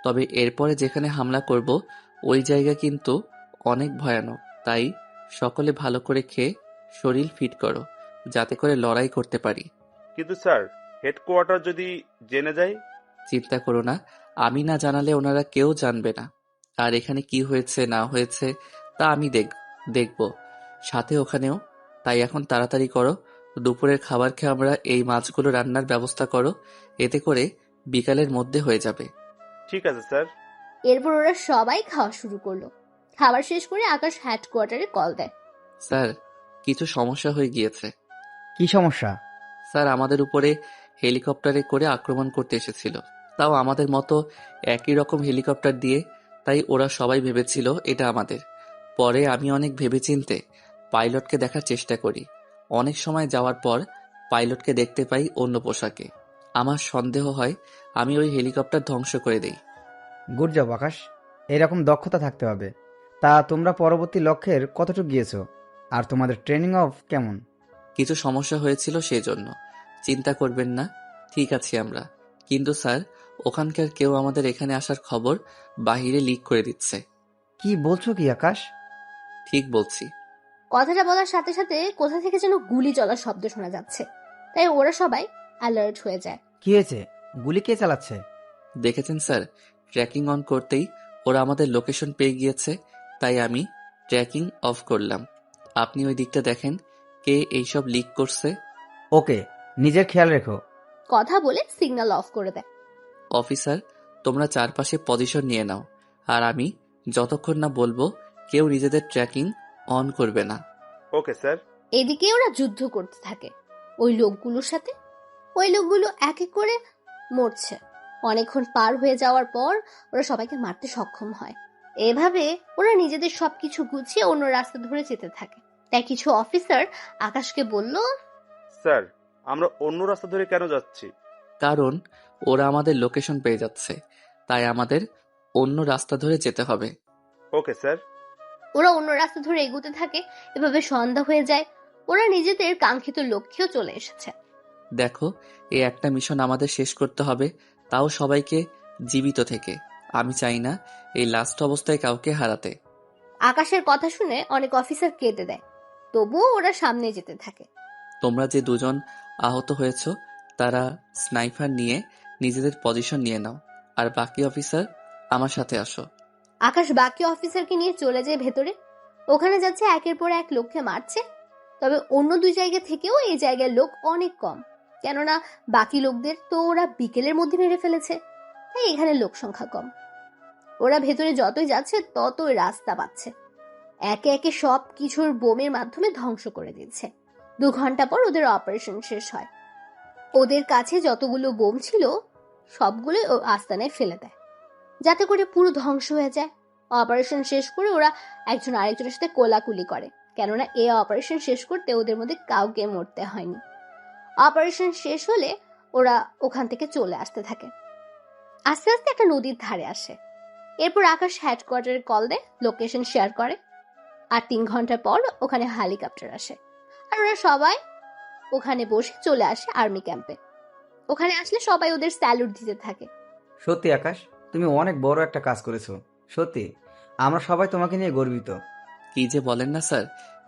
তবে এরপরে যেখানে হামলা করব ওই জায়গা কিন্তু অনেক ভয়ানক, তাই সকলে ভালো করে খেয়ে শরীর ফিট করো, যাতে করে লড়াই করতে পারি। কিন্তু স্যার, হেডকোয়ার্টার যদি জেনে যায়? চিন্তা করো না, আমি না জানালে ওনারা কেউ জানবে না। আর এখানে কি হয়েছে না হয়েছে তা আমি দেখব সাথে ওখানেও। তাই এখন তাড়াতাড়ি করো, দুপুরের খাবার খেয়ে আমরা এই মাছগুলো রান্নার ব্যবস্থা করো, এতে করে বিকালের মধ্যে হয়ে যাবে। ঠিক আছে স্যার। এরপর ওরা সবাই খাওয়া শুরু করলো। খাবার শেষ করে আকাশ হেডকোয়ার্টারে কল দেয়। স্যার, কিছু সমস্যা হয়ে গিয়েছে। কি সমস্যা? স্যার, আমাদের উপরে হেলিকপ্টারে করে আক্রমণ করতে এসেছিল, তাও আমাদের মতো একই রকম হেলিকপ্টার দিয়ে। তাই ওরা সবাই ভেবেছিল এটা আমাদের। পরে আমি অনেক ভেবেচিন্তে পাইলটকে দেখার চেষ্টা করি। অনেক সময় যাওয়ার পর পাইলটকে দেখতে পাই অন্য পোশাকে। আমার সন্দেহ হয় আমি ওই হেলিকপ্টার ধ্বংস করে দেই। গুড জব আকাশ, এরকম দক্ষতা থাকতে হবে। তা তোমরা পরবর্তী লক্ষ্যের কতটুকু গিয়েছো? আর তোমাদের ট্রেনিং অফ কেমন? কিছু সমস্যা হয়েছিল সেজন্য। চিন্তা করবেন না, ঠিক আছি আমরা। কিন্তু স্যার, ওখানকার কেউ আমাদের এখানে আসার খবর বাহিরে লিক করে দিচ্ছে। কি বলছো কি আকাশ? ঠিক বলছি। কথাটা বলার সাথে সাথে কোথা থেকে যেন গুলি চলার শব্দ শোনা যাচ্ছে, তাই ওরা সবাই অ্যালার্ট হয়ে যায়। কি হয়েছে? গুলি কে চালাচ্ছে? দেখেছেন স্যার, ট্র্যাকিং অন করতেই ওরা আমাদের লোকেশন পেয়ে গিয়েছে, তাই আমি ট্র্যাকিং অফ করলাম। আপনি ওই দিকটা দেখেন কে এইসব লিক করছে। ওকে, নিজের খেয়াল রেখো। কথা বলে সিগন্যাল অফ করে দেয়। অফিসার, তোমরা চারপাশে পজিশন নিয়ে নাও, আর আমি যতক্ষণ না বলবো কেউ নিজেদের ট্র্যাকিং অন করবে না। Okay sir. এদিকে ওরা যুদ্ধ করতে থাকে ওই লোকগুলোর সাথে। ওই লোকগুলো এক এক করে মরছে। অনেকক্ষণ পার হয়ে যাওয়ার পর ওরা সবাইকে মারতে সক্ষম হয়। এভাবে ওরা নিজেদের সবকিছু গুছিয়ে অন্য রাস্তা ধরে যেতে থাকে। তাই কিছু অফিসার আকাশকে বলল, স্যার, আমরা অন্য রাস্তা ধরে কেন যাচ্ছি? কারণ ওরা আমাদের লোকেশন পেয়ে যাচ্ছে, তাই আমাদের অন্য রাস্তা ধরে যেতে হবে। Okay sir. ওরা অন্য রাস্তা ধরে এগোতে থাকে। এভাবে সন্ধ্যা হয়ে যায়। ওরা নিজেদের কাঙ্ক্ষিত লক্ষ্যেও চলে এসেছে। দেখো, এই একটা মিশন আমাদের শেষ করতে হবে, তাও সবাইকে জীবিত থেকে। আমি চাই না এই লাস্ট অবস্থায় কাউকে হারাতে। আকাশের কথা শুনে অনেক অফিসার কেটে দেয়, তবুও ওরা সামনে যেতে থাকে। তোমরা যে দুজন আহত হয়েছ তারা স্নাইপার নিয়ে নিজেদের পজিশন নিয়ে নাও, আর বাকি অফিসার আমার সাথে আসো। আকাশ বাকি অফিসারকে নিয়ে চলে যায় ভেতরে। ওখানে যাচ্ছে একের পর এক লোককে মারছে। তবে অন্য দুই জায়গা থেকেও এই জায়গায় লোক অনেক কম, কেননা বাকি লোকদের তো ওরা বিকেলের মধ্যে মেরে ফেলেছে, তাই এখানে লোক সংখ্যা কম। ওরা ভেতরে যতই যাচ্ছে ততই রাস্তা পাচ্ছে। একে একে সব কিছুর বোমের মাধ্যমে ধ্বংস করে দিচ্ছে। 2 ঘন্টা পর ওদের অপারেশন শেষ হয়। ওদের কাছে যতগুলো বোম ছিল সবগুলোই ও আস্তানায় ফেলে দেয়, যাতে করে পুরো ধ্বংস হয়ে যায়। অপারেশন শেষ করে ওরা একজন আরেকজনের সাথে কোলাকুলি করে, কেননা এই অপারেশন শেষ করতে ওদের মধ্যে কাউকে মরতে হয়নি। অপারেশন শেষ হলে ওরা ওখান থেকে চলে আসতে থাকে। আস্তে আস্তে একটা নদীর ধারে আসে। এরপর আকাশ হেডকোয়ার্টারে কল দেয়, লোকেশন শেয়ার করে। আর 3 ঘন্টা পর ওখানে হেলিকপ্টার আসে, আর ওরা সবাই ওখানে বসে চলে আসে আর্মি ক্যাম্পে। ওখানে আসলে সবাই ওদের স্যালুট দিতে থাকে। সত্যি আকাশ, তুমি অনেক বড় একটা কাজ করেছো। সত্যি আমরা সবাই তোমাকে নিয়ে গর্বিত। কি যে বলেন না স্যার,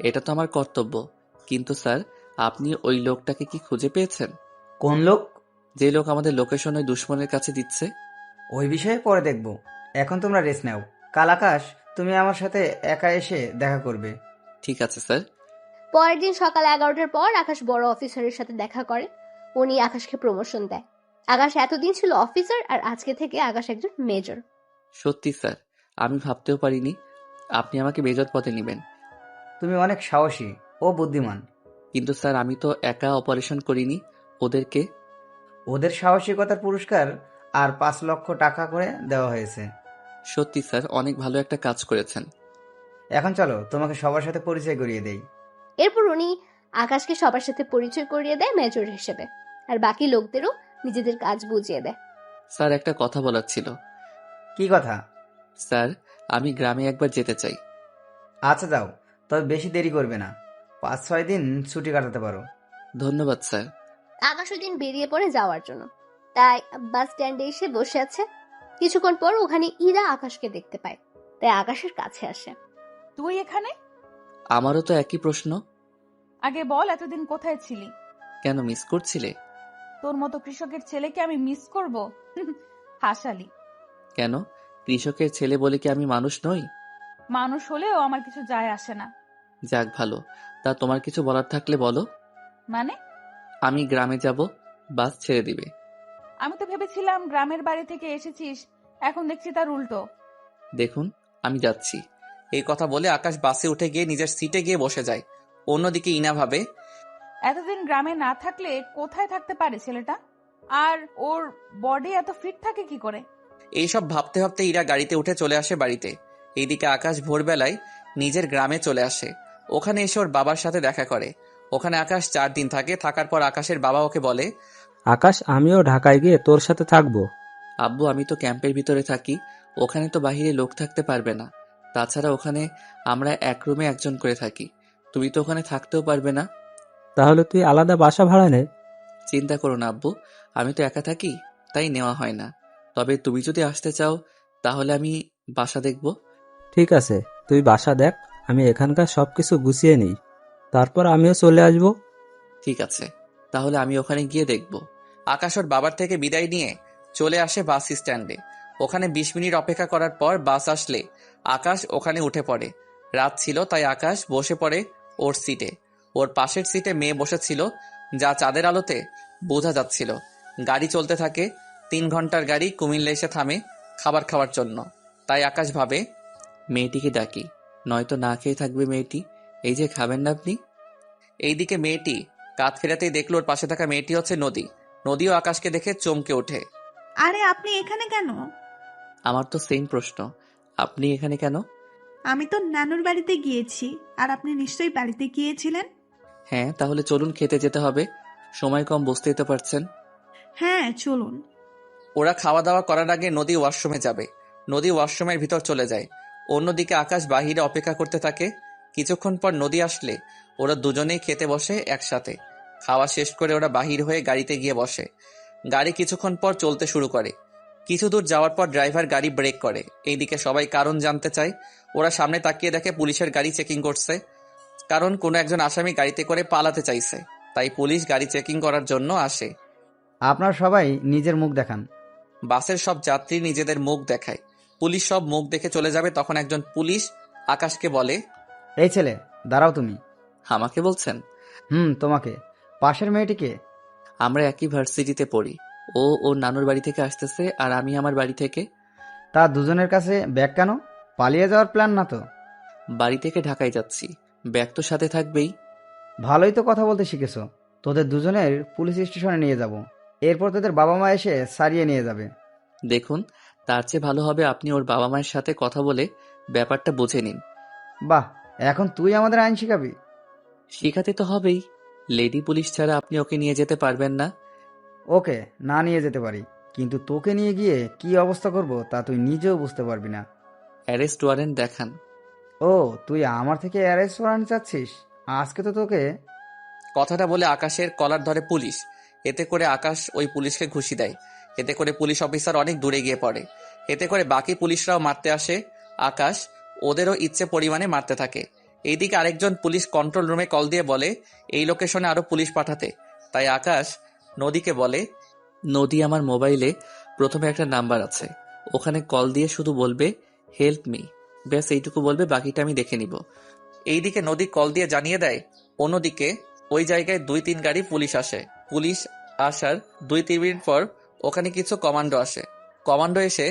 এটা তো আমার কর্তব্য। কিন্তু স্যার, আপনি ওই লোকটাকে কি খুঁজে পেয়েছেন? কোন লোক? যে লোক আমাদের লোকেশন ওই দুশ্মনের কাছে দিচ্ছে। ওই বিষয়ে পরে দেখব, এখন তোমরা রেস্ট নাও। কাল আকাশ, তুমি আমার সাথে একা এসে দেখা করবে। ঠিক আছে স্যার। পরের দিন সকাল 11টার পর আকাশ বড় অফিসারের সাথে দেখা করে। উনি আকাশকে প্রমোশন দেয়। আকাশ এতদিন ছিল অফিসার, আর আজকে থেকে আকাশ একজন মেজর। সত্যি স্যার, আমি ভাবতেও পারিনি আপনি আমাকে মেজর পদে নেবেন। তুমি অনেক সাহসী ও বুদ্ধিমান। কিন্তু স্যার, আমি তো একা অপারেশন করিনি, ওদেরকে। ওদের সাহসিকতার পুরস্কার আর 5 লক্ষ টাকা করে দেওয়া হয়েছে। সত্যি স্যার, অনেক ভালো একটা কাজ করেছেন। এখন চলো তোমাকে সবার সাথে পরিচয় করিয়ে দেই। এরপর উনি আকাশকে সবার সাথে পরিচয় করিয়ে দেয় মেজর হিসেবে, আর বাকি লোকদেরও নিজেদের কাজ বুঝিয়ে দেয়। স্যার, একটা কথা বলার ছিল। কি কথা? স্যার, আমি গ্রামে একবার যেতে চাই। আচ্ছা যাও, তবে বেশি দেরি করবে না। 5-6 দিন ছুটি কাটাতে পারো। ধন্যবাদ স্যার। আকাশ ওই দিন বেরিয়ে পড়ে যাওয়ার জন্য, তাই বাস স্ট্যান্ডে এসে বসে আছে। কিছুক্ষণ পর ওখানে ইরা আকাশকে দেখতে পায়, তাই আকাশের কাছে আসে। তুই এখানে? আমারও তো একই প্রশ্ন। আগে বল, এতদিন কোথায় ছিলি? কেন, মিস করছিলে? তোর মতো কৃষকের ছেলেকে আমি মিস করব? হাসালি। কেন, কৃষকের ছেলে বলে কি আমি মানুষ নই? মানুষ হলেও আমার কিছু যায় আসে না। যাক ভালো, তা তোমার কিছু বলার থাকলে বলো। মানে? আমি গ্রামে যাব, বাস ছেড়ে দিবে। আমি তো ভেবেছিলাম গ্রামের বাড়ি থেকে এসেছিস, এখন দেখছি তার উল্টো। দেখুন, আমি যাচ্ছি। এই কথা বলে আকাশ বাসে উঠে গিয়ে নিজের সিটে গিয়ে বসে যায়। অন্যদিকে ইনা ভাবে, এতদিন গ্রামে না থাকলে কোথায় থাকতে পারে ছেলেটা? আর ওর বডি এত ফিট থাকে কি করে? এইসব ভাবতে ভাবতে ইরা গাড়িতে উঠে চলে আসে বাড়িতে। এইদিকে আকাশ ভোরবেলায় নিজের গ্রামে চলে আসে। ওখানে এসে ওর বাবার সাথে দেখা করে। ওখানে আকাশ 4 দিন থাকে। থাকার পর আকাশের বাবা ওকে বলে, আকাশ, আমিও ঢাকায় গিয়ে তোর সাথে থাকবো। আব্বু, আমি তো ক্যাম্পের ভিতরে থাকি, ওখানে তো বাহিরে লোক থাকতে পারবে না। তাছাড়া ওখানে আমরা এক রুমে একজন করে থাকি, তুমি তো ওখানে থাকতেও পারবে না। তাহলে তুই আলাদা বাসা ভাড়া নে। চিন্তা করো না আব্বু, আমি তো একা থাকি, তাই নেওয়া হয় না। তবে তুমি যদি আসতে চাও তাহলে আমি বাসা দেখব। ঠিক আছে, তুই বাসা দেখ, আমি এখানকার সব কিছু গুছিয়ে নিই, তারপর আমিও চলে আসব। ঠিক আছে, তাহলে আমি ওখানে গিয়ে দেখব। আকাশ ওর বাবার থেকে বিদায় নিয়ে চলে আসে বাস স্ট্যান্ডে। ওখানে 20 মিনিট অপেক্ষা করার পর বাস আসলে আকাশ ওখানে উঠে পড়ে। রাত ছিল, তাই আকাশ বসে পড়ে ওর সিটে। ওর পাশের সিটে মেয়ে বসেছিল, যা চাঁদের আলোতে বোঝা যাচ্ছিল। গাড়ি চলতে থাকে। 3 ঘন্টার গাড়ি কুমিল্লা এসে থামে খাবার খাওয়ার জন্য। তাই আকাশ ভাবে, মেয়েটিকে ডাকি, নয়তো না খেয়ে থাকবে মেয়েটি। এই যে, খাবেন না আপনি? এইদিকে মেয়েটি কাঁধ ফেরাতেই দেখলো ওর পাশে থাকা মেয়েটি হচ্ছে নদী। নদীও আকাশকে দেখে চমকে ওঠে। আরে আপনি এখানে কেন? আমার তো সেম প্রশ্ন, আপনি এখানে কেন? আমি তো নানুর বাড়িতে গিয়েছি, আর আপনি নিশ্চয়ই বাড়িতে গিয়েছিলেন। হ্যাঁ, তাহলে চলুন, খেতে যেতে হবে। সময় কম, বুঝতেই তো পারছেন। হ্যাঁ চলুন। ওরা খাওয়া দাওয়া করার আগে নদী ওয়াশরুমে যাবে। নদী ওয়াশরুমের ভিতর চলে যায়। অন্যদিকে আকাশ বাহিরে অপেক্ষা করতে থাকে। কিছুক্ষণ পর নদী আসলে ওরা দুজনেই খেতে বসে একসাথে। খাওয়া শেষ করে ওরা বাহির হয়ে গাড়িতে গিয়ে বসে। গাড়ি কিছুক্ষণ পর চলতে শুরু করে। কিছু দূর যাওয়ার পর ড্রাইভার গাড়ি ব্রেক করে। এইদিকে সবাই কারণ জানতে চায়। ওরা সামনে তাকিয়ে দেখে পুলিশের গাড়ি চেকিং করছে, কারণ কোনো একজন আসামি গাড়িতে করে পালাতে চাইছে। তাই পুলিশ গাড়ি চেকিং করার জন্য আসে। আপনারা সবাই নিজের মুখ দেখান। বাসের সব যাত্রী নিজেদের মুখ দেখায়। পুলিশ সব মুখ দেখে চলে যাবে, তখন একজন পুলিশ আকাশকে বলে, এই ছেলে, দাঁড়াও তুমি। আমাকে বলছেন? তোমাকে। পাশের মেয়েটিকে? আমরা একই ভার্সিটিতে পড়ি। ও ওর নানুর বাড়ি থেকে আসতেছে, আর আমি আমার বাড়ি থেকে। তা দুজনের কাছে ব্যাগ কেন? পালিয়ে যাওয়ার প্ল্যান না তো? বাড়ি থেকে ঢাকায় যাচ্ছি, ব্যাগ তো সাথে থাকবেই। ভালোই তো কথা বলতে শিখেছ। তোদের দুজনের পুলিশ স্টেশনে নিয়ে যাব, এরপর তোদের বাবা মা এসে সারিয়ে নিয়ে যাবে। দেখুন, তার চেয়ে ভালো হবে আপনি ওর বাবা মায়ের সাথে কথা বলে ব্যাপারটা বুঝে নিন। বাহ, এখন তুই আমাদের আইন শিখাবি? শিখাতে তো হবেই। লেডি পুলিশ ছাড়া আপনি ওকে নিয়ে যেতে পারবেন না। ওকে না নিয়ে যেতে পারি, কিন্তু তোকে নিয়ে গিয়ে কি অবস্থা করব তা তুই নিজেও বুঝতে পারবি না। অ্যারেস্ট ওয়ারেন্ট দেখান। ও, তুই আমার থেকে অ্যারেস্ট ওয়ারেন্ট চাচ্ছিস? আজকে তো তোকে। কথাটা বলে আকাশের কলার ধরে পুলিশ। এতে করে আকাশ ওই পুলিশকে ঘুষি দেয়। এতে করে পুলিশ অফিসার অনেক দূরে গিয়ে পড়ে। এতে করে বাকি পুলিশরাও মারতে আসে। আকাশ ওদেরও ইচ্ছে পরিমাণে মারতে থাকে। এইদিকে আরেকজন পুলিশ কন্ট্রোল রুমে কল দিয়ে বলে এই লোকেশনে আরো পুলিশ পাঠাতে। তাই আকাশ নদীকে বলে, নদী, আমার মোবাইলে প্রথমে একটা নাম্বার আছে, ওখানে কল দিয়ে শুধু বলবে হেল্প মি, ব্যাস এইটুকু বলবে, বাকিটা আমি দেখে নিব। এইদিকে নদী কল দিয়ে জানিয়ে দেয়। অন্যদিকে ওই জায়গায় 2-3 গাড়ি পুলিশ আসে। পুলিশ আসার 2-3 মিনিট পর ওখানে কিছু কমান্ডো আসে। কমান্ডো এসে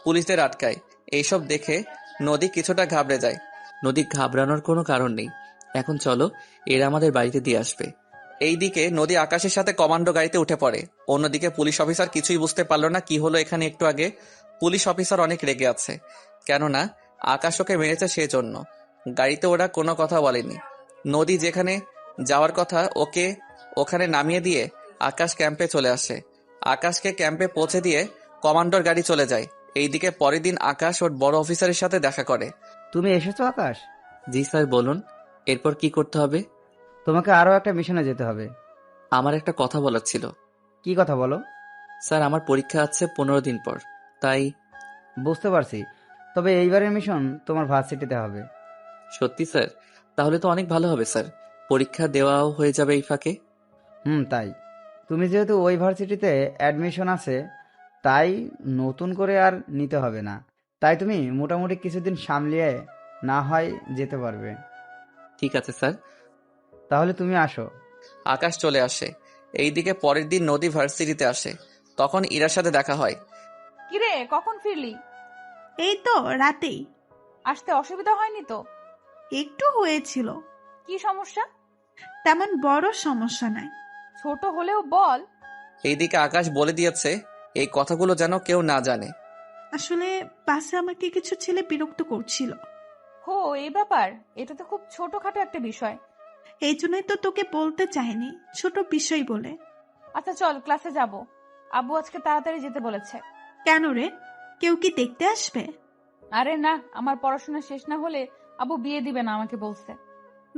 পুলিশদের আটকায়। এইসব দেখে নদী কিছুটা ঘাবড়ে যায়। নদী ঘাবড়ানোর কোনো কারণ নেই, এখন চলো, এরা আমাদের বাড়িতে দিয়ে আসবে। এইদিকে নদী আকাশের সাথে কমান্ডো গাড়িতে উঠে পড়ে। অন্যদিকে পুলিশ অফিসার কিছুই বুঝতে পারল না কি হলো এখানে একটু আগে। পুলিশ অফিসার অনেক রেগে আছে, কেননা আকাশ ওকে মেরেছে সেজন্য। গাড়িতে ওরা কোনো কথা বলেনি। নদী যেখানে যাওয়ার কথা ওকে ওখানে নামিয়ে দিয়ে আকাশ ক্যাম্পে চলে আসে। আকাশকে ক্যাম্পে পৌঁছে দিয়ে কমান্ডোর গাড়ি চলে যায়। এইদিকে পরের দিন আকাশ ওর বড় অফিসারের সাথে দেখা করে। তুমি এসেছো আকাশ? জি স্যার, বলুন, এরপর কি করতে হবে? তোমাকে আরো একটা মিশনে যেতে হবে। আমার একটা কথা বলার ছিল। কি কথা বলো? স্যার, আমার পরীক্ষা আছে 15 দিন পর, তাই। বুঝতে পারছি, তবে এইবারের মিশন তোমার ভার্সিটিতে হবে। সত্যি স্যার? তাহলে তো অনেক ভালো হবে স্যার, পরীক্ষা দেওয়াও হয়ে যাবে এই ফাঁকে। তাই। তুমি যেহেতু ওই ভার্সিটিতে অ্যাডমিশন আছে, তাই নতুন করে আর নিতে হবে না। তাই তুমি মোটামুটি কিছুদিন সামলিয়ে না হয় যেতে পারবে। ঠিক আছে স্যার। তাহলে তুমি আসো। আকাশ চলে আসে। এইদিকে পরের দিন নদী ভার্সিটিতে আসে। তখন ইরার সাথে দেখা হয়। কিরে, কখন ফিরলি? এই তো রাতেই। আসতে অসুবিধা হয়নি তো? একটু হয়েছিল। কি সমস্যা? তেমন বড় সমস্যা নাই। ছোট হলেও বল। এইদিকে আকাশ বলে দিয়েছে এই কথাগুলো যেন কেউ না জানে। আসলে বাসে আমাকে কিছু ছেলে বিরক্ত করছিল। হো, এই ব্যাপার? এটা তো খুব ছোটখাটো একটা বিষয়। এই জন্যই তো তোকে বলতে চাইনি, ছোট বিষয় বলে। আচ্ছা চল, ক্লাসে যাব। আব্বু আজকে তাড়াতাড়ি যেতে বলেছে। কেন রে, কেউ কি দেখতে আসবে? আরে না, আমার পড়াশোনা শেষ না হলে আব্বু বিয়ে দিবে না আমাকে বলছে।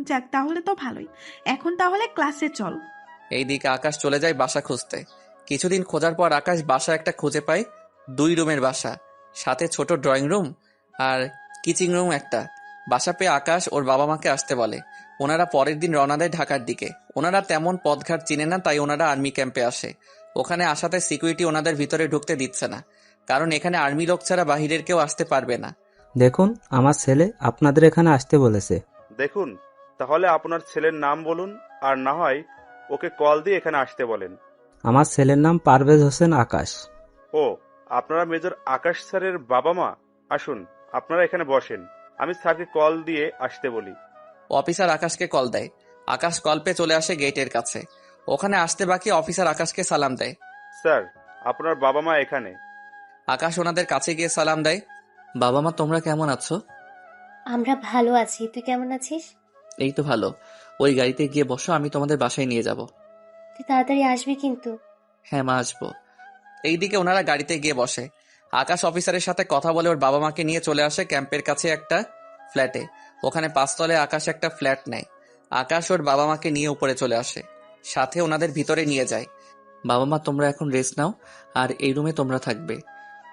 যাক, তাহলে তো ভালোই। এখন তাহলে ক্লাসে চল। এইদিকে আকাশ চলে যায় বাসা খুঁজতে। কিছুদিন খোঁজার পর আকাশ বাসা একটা খুঁজে পায়। 2 রুমের বাসা, সাথে ছোট ড্রয়িং রুম আর কিচিং রুম একটা। বাসা পেয়ে আকাশ ওর বাবা মাকে আসতে বলে। ওনারা পরের দিন রওনা দেয় ঢাকার দিকে। ওনারা তেমন পথঘাট চিনে না, তাই ওনারা আর্মি ক্যাম্পে আসে। ওখানে আসাতে সিকিউরিটি ওনাদের ভিতরে ঢুকতে দিচ্ছে না, কারণ এখানে আর্মি লোক ছাড়া বাহিরের কেউ আসতে পারবে না। দেখুন, আমার ছেলে আপনাদের এখানে আসতে বলেছে। দেখুন, তাহলে আপনার ছেলের নাম বলুন, আর না হয় ওকে কল দিয়ে এখানে আসতে বলেন। আমার ছেলের নাম পারভেজ হোসেন আকাশ। ও, আপনারা মেজর আকাশ স্যারের বাবা মা? আসুন, আপনারা এখানে বসেন, আমি স্যারকে কল দিয়ে আসতে বলি। অফিসার আকাশকে কল দেয়। আকাশ কল পেয়ে চলে আসে গেটের কাছে। ওখানে আসতে বাকি অফিসার আকাশকে সালাম দেয়। স্যার, আপনার বাবা মা এখানে। আকাশ ওনাদের কাছে গিয়ে সালাম দেয়। বাবা মা, তোমরা কেমন আছো? আমরা ভালো আছি, তুই কেমন আছিস? এই তো ভালো। ওই গাড়িতে গিয়ে বসো, আমি তোমাদের বাসায় নিয়ে যাব। তুই তাড়াতাড়ি আসবি কিন্তু। হ্যাঁ মা, আসবো। এইদিকে ওনারা গাড়িতে গিয়ে বসে। আকাশ অফিসারের সাথে কথা বলে ওর বাবা মাকে নিয়ে চলে আসে ক্যাম্পের কাছে একটা ফ্ল্যাটে। ওখানে 5 তলায় আকাশ একটা ফ্ল্যাট নেয়। আকাশ ওর বাবা মাকে নিয়ে উপরে চলে আসে, সাথে ওনাদের ভিতরে নিয়ে যায়। বাবা মা, তোমরা এখন রেস্ট নাও, আর এই রুমে তোমরা থাকবে।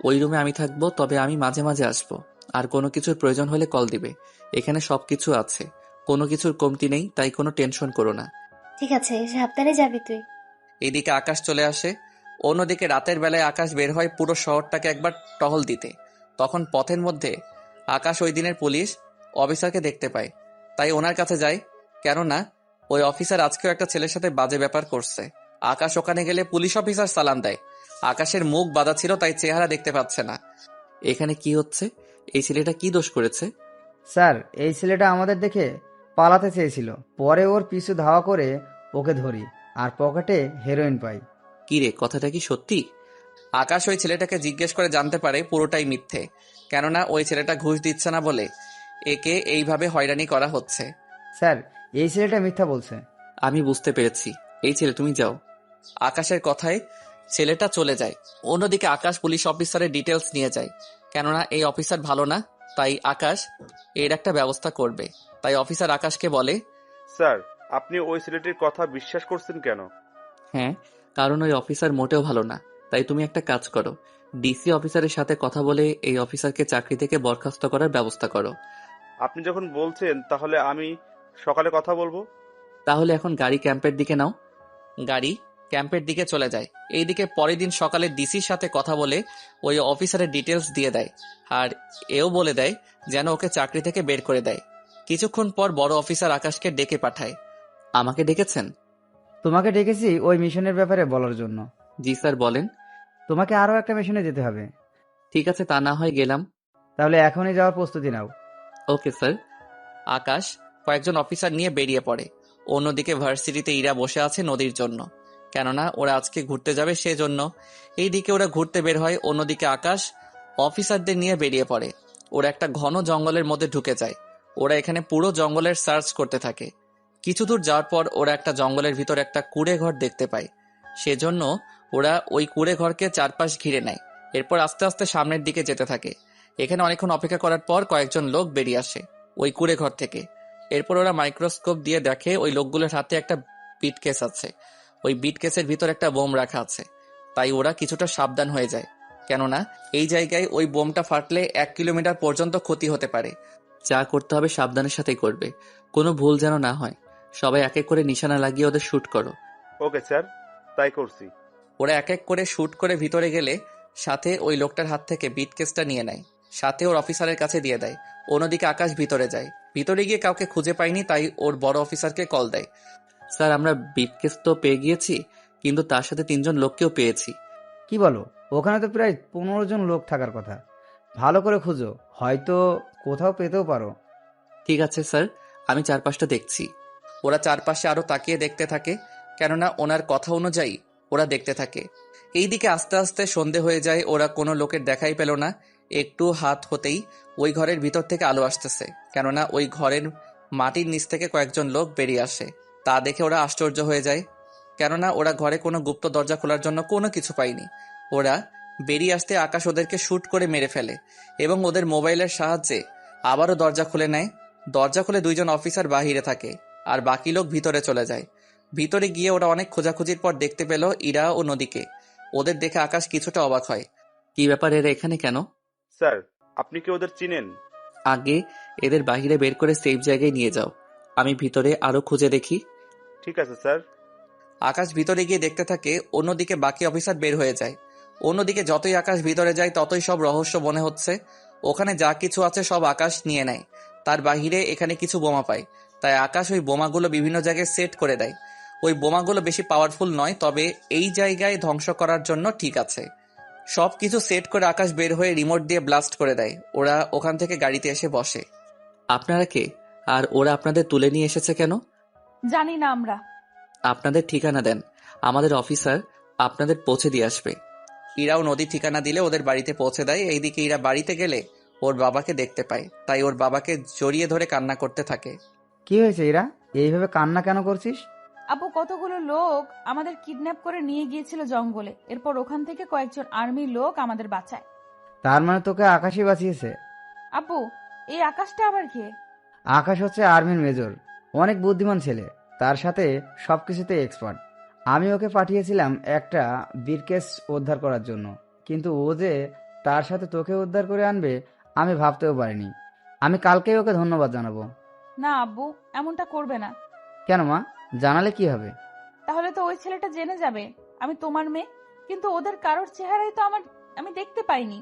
ওই রুমে আমি থাকবো, তবে আমি মাঝে মাঝে আসবো। আর কোনো কিছুর প্রয়োজন হলে কল দিবে। এখানে সবকিছু আছে, কোনো কিছুর কমতি নেই, তাই কোনো টেনশন করো না। ঠিক আছে, সাবধানে যাবি তুই। এইদিকে আকাশ চলে আসে। অন্যদিকে রাতের বেলায় আকাশ বের হয় পুরো শহরটাকে একবার টহল দিতে। তখন পথের মধ্যে আকাশ ওই দিনের পুলিশ অফিসারকে দেখতে পায়, তাই ওনার কাছে যায়। কেননা ওই অফিসার আজকেও একটা ছেলের সাথে বাজে ব্যাপার করছে। আকাশ ওখানে গেলে পুলিশ অফিসার সালাম দেয়। আকাশের মুখ বাঁধা ছিল, তাই চেহারা দেখতে পাচ্ছে না। এখানে কি হচ্ছে? এই ছেলেটা কি দোষ করেছে? স্যার, এই ছেলেটা আমাদের দেখে পালাতে চেয়েছিল, পরে ওর পিছু ধাওয়া করে ওকে ধরি, আর পকেটে হেরোইন পাই। কি রে, কথাটা কি সত্যি? আকাশ ওই ছেলেটাকে জিজ্ঞেস করে জানতে পারে পুরোটাই মিথ্যে, কেননা ওই ছেলেটা ঘুষ দিচ্ছে না বলে একে এইভাবে হয়রানি করা হচ্ছে। স্যার, এই ছেলেটা মিথ্যা বলছে। আমি বুঝতে পেরেছি। এই ছেলে, তুমি যাও। আকাশের কথায় ছেলেটা চলে যায়। অন্যদিকে আকাশ পুলিশ অফিসারের ডিটেলস নিয়ে যায়, কেননা এই অফিসার ভালো না, তাই আকাশ এর একটা ব্যবস্থা করবে। তাই অফিসার আকাশকে বলে, স্যার, আপনি ওই ছেলেটির কথা বিশ্বাস করছেন কেন? হ্যাঁ, কারণ ওই অফিসার মোটেও ভালো না। তাই তুমি একটা কাজ করো, ডিসি অফিসারের সাথে কথা বলে এই অফিসারকে চাকরি থেকে বরখাস্ত করার ব্যবস্থা করো। আপনি যখন বলছেন, তাহলে আমি সকালে কথা বলবো। তাহলে এখন গাড়ি ক্যাম্পের দিকে নাও। গাড়ি ক্যাম্পের দিকে চলে যায়। এইদিকে পরের দিন সকালে ডিসির সাথে কথা বলে ওই অফিসারের ডিটেলস দিয়ে দেয়, আর এও বলে দেয় যেন ওকে চাকরি থেকে বের করে দেয়। কিছুক্ষণ পর বড় অফিসার আকাশকে ডেকে পাঠায়। আমাকে ডেকেছেন? তোমাকে ডেকেছি ওই মিশনের ব্যাপারে বলার জন্য। জি স্যার, বলেন। তোমাকে আরও একটা মিশনে যেতে হবে। ঠিক আছে, তা না হয় গেলাম। তাহলে এখনই যাওয়ার প্রস্তুতি নাও। Okay sir. আকাশ কয়েকজন অফিসার নিয়ে বেরিয়ে পড়ে। অন্যদিকে ভার্সিটিতে ইরা বসে আছে নদীর জন্য, কেননা ওরা আজকে ঘুরতে যাবে সেজন্য। এইদিকে ওরা ঘুরতে বের হয়, অন্যদিকে আকাশ অফিসারদের নিয়ে বেরিয়ে পড়ে। ওরা একটা ঘন জঙ্গলের মধ্যে ঢুকে যায়। ওরা এখানে পুরো জঙ্গলের সার্চ করতে থাকে। কিছু দূর যাওয়ার পর ওরা একটা জঙ্গলের ভিতর একটা কুঁড়ে ঘর দেখতে পায়। সেজন্য ওরা ওই কুঁড়ে ঘরকে চারপাশ ঘিরে নেয়। এরপর আস্তে আস্তে সামনের দিকে যেতে থাকে। এখানে অনেকক্ষণ অপেক্ষা করার পর কয়েকজন লোক বেরিয়ে আসে ওই কুঁড়ে ঘর থেকে। এরপর ওরা মাইক্রোস্কোপ দিয়ে দেখে ওই লোকগুলোর হাতে একটা বিট কেস আছে। ওই বিট কেসের ভিতর একটা বোম রাখা আছে। তাই ওরা কিছুটা সাবধান হয়ে যায়, কেননা এই জায়গায় ওই বোমটা ফাটলে 1 কিলোমিটার পর্যন্ত ক্ষতি হতে পারে। যা করতে হবে সাবধানের সাথেই করবে, কোনো ভুল যেন না হয়। সবাই এক এক করে নিশানা লাগিয়ে ওদের শুট করো। ওকে স্যার, তাই করছি। ওরা এক এক করে শুট করে ভিতরে গেলে সাথে ওই লোকটার হাত থেকে বিট কেসটা নিয়ে নেয়, সাথে ওর অফিসারের কাছে দিয়ে দেয়। অন্যদিকে আকাশ ভিতরে যায়। ভিতরে গিয়ে কাউকে খুঁজে পায়নি, তাই ওর বড় অফিসারকে কল দেয়। স্যার, আমরা বিট কেস তো পেয়ে গিয়েছি, কিন্তু তার সাথে 3 জন লোককেও পেয়েছি। কি বলো? ওখানে তো প্রায় 15 জন লোক থাকার কথা। ভালো করে খুঁজো, হয়তো কোথাও পেতেও পারো। ঠিক আছে স্যার, আমি চারপাশটা দেখছি। ওরা চারপাশে আরো তাকিয়ে দেখতে থাকে, কেননা ওনার কথা অনুযায়ী ওরা দেখতে থাকে। এইদিকে আস্তে আস্তে সন্ধে হয়ে যায়। ওরা কোনো লোকের দেখাই পেল না। একটু হাত হতেই ওই ঘরের ভিতর থেকে আলো আসতেছে, কেননা ওই ঘরের মাটির নিচ থেকে কয়েকজন লোক বেরিয়ে আসে। তা দেখে ওরা আশ্চর্য হয়ে যায়, কেননা ওরা ঘরে কোনো গুপ্ত দরজা খোলার জন্য কোনো কিছু পায়নি। ওরা বেরিয়ে আসতে আকাশ ওদেরকে শুট করে মেরে ফেলে এবং ওদের মোবাইলের সাহায্যে আবারও দরজা খুলে নেয়। দরজা খুলে 2 জন অফিসার বাহিরে থাকে, আর বাকি লোক ভিতরে চলে যায়। ভিতরে গিয়ে ওরা অনেক খোঁজাখুঁজির পর দেখতে পেল ইরা ও নদীকে। ওদের দেখে আকাশ কিছুটা অবাক হয়। কি ব্যাপার, এরা এখানে কেন? স্যার, আপনি কি ওদের চিনেন? আগে এদের বাহিরে বের করে সেফ জায়গায় নিয়ে যাও, আমি ভিতরে আরো খুঁজে দেখি। ঠিক আছে স্যার। আকাশ ভিতরে গিয়ে দেখতে থাকে, অন্যদিকে বাকি অফিসার বের হয়ে যায়। অন্যদিকে যতই আকাশ ভিতরে যায় ততই সব রহস্য মনে হচ্ছে। ওখানে যা কিছু আছে সব আকাশ নিয়ে নেয়, তার বাহিরে এখানে কিছু বোমা পায়, তাই আকাশ ওই বোমাগুলো বিভিন্ন জায়গায় সেট করে দেয়। ওই বোমাগুলো বেশি পাওয়ারফুল নয়, তবে এই জায়গায় ধ্বংস করার জন্য ঠিক আছে। সব কিছু সেট করে আকাশ বের হয়ে রিমোট দিয়ে ব্লাস্ট করে দেয়। ওরা ওখান থেকে গাড়িতে এসে বসে। আপনারা কে? আর ওরা আপনাদের তুলে নিয়ে এসেছে কেন? জানি না আমরা। আপনাদের ঠিকানা দেন, আমাদের অফিসার আপনাদের পৌঁছে দিয়ে আসবে। ইরাও নদীর ঠিকানা দিলে ওদের বাড়িতে পৌঁছে দেয়। এইদিকে ইরা বাড়িতে গেলে ওর বাবাকে দেখতে পায়, তাই ওর বাবাকে জড়িয়ে ধরে কান্না করতে থাকে। কি হয়েছে ইরা, এইভাবে কান্না কেন করছিস? আপু, কতগুলো লোক আমাদের কিডন্যাপ করে নিয়ে গিয়েছিল জঙ্গলে, এরপর ওখান থেকে কয়েকজন আর্মি লোক আমাদের বাঁচায়। তার মানে তোকে আকাশই বাঁচিয়েছে? আপু, এই আকাশটা আবার কে? আকাশ হচ্ছে আর্মির মেজর, অনেক বুদ্ধিমান ছেলে, তার সাথে সবকিছুতে এক্সপার্ট। আমি ওকে পাঠিয়েছিলাম একটা ব্রিফকেস উদ্ধার করার জন্য, কিন্তু ও যে তার সাথে তোকে উদ্ধার করে আনবে আমি ভাবতেও পারিনি। আমি কালকেই ওকে ধন্যবাদ জানাবো। না আব্বু, এমনটা করবে না। কেন মা, জানালে কি হবে? তাহলে তো ওই ছেলেটা জেনে যাবে আমি তোমার মেয়ে, কিন্তু ওদের কারোর চেহারাই তো আমি দেখতে পাইনি।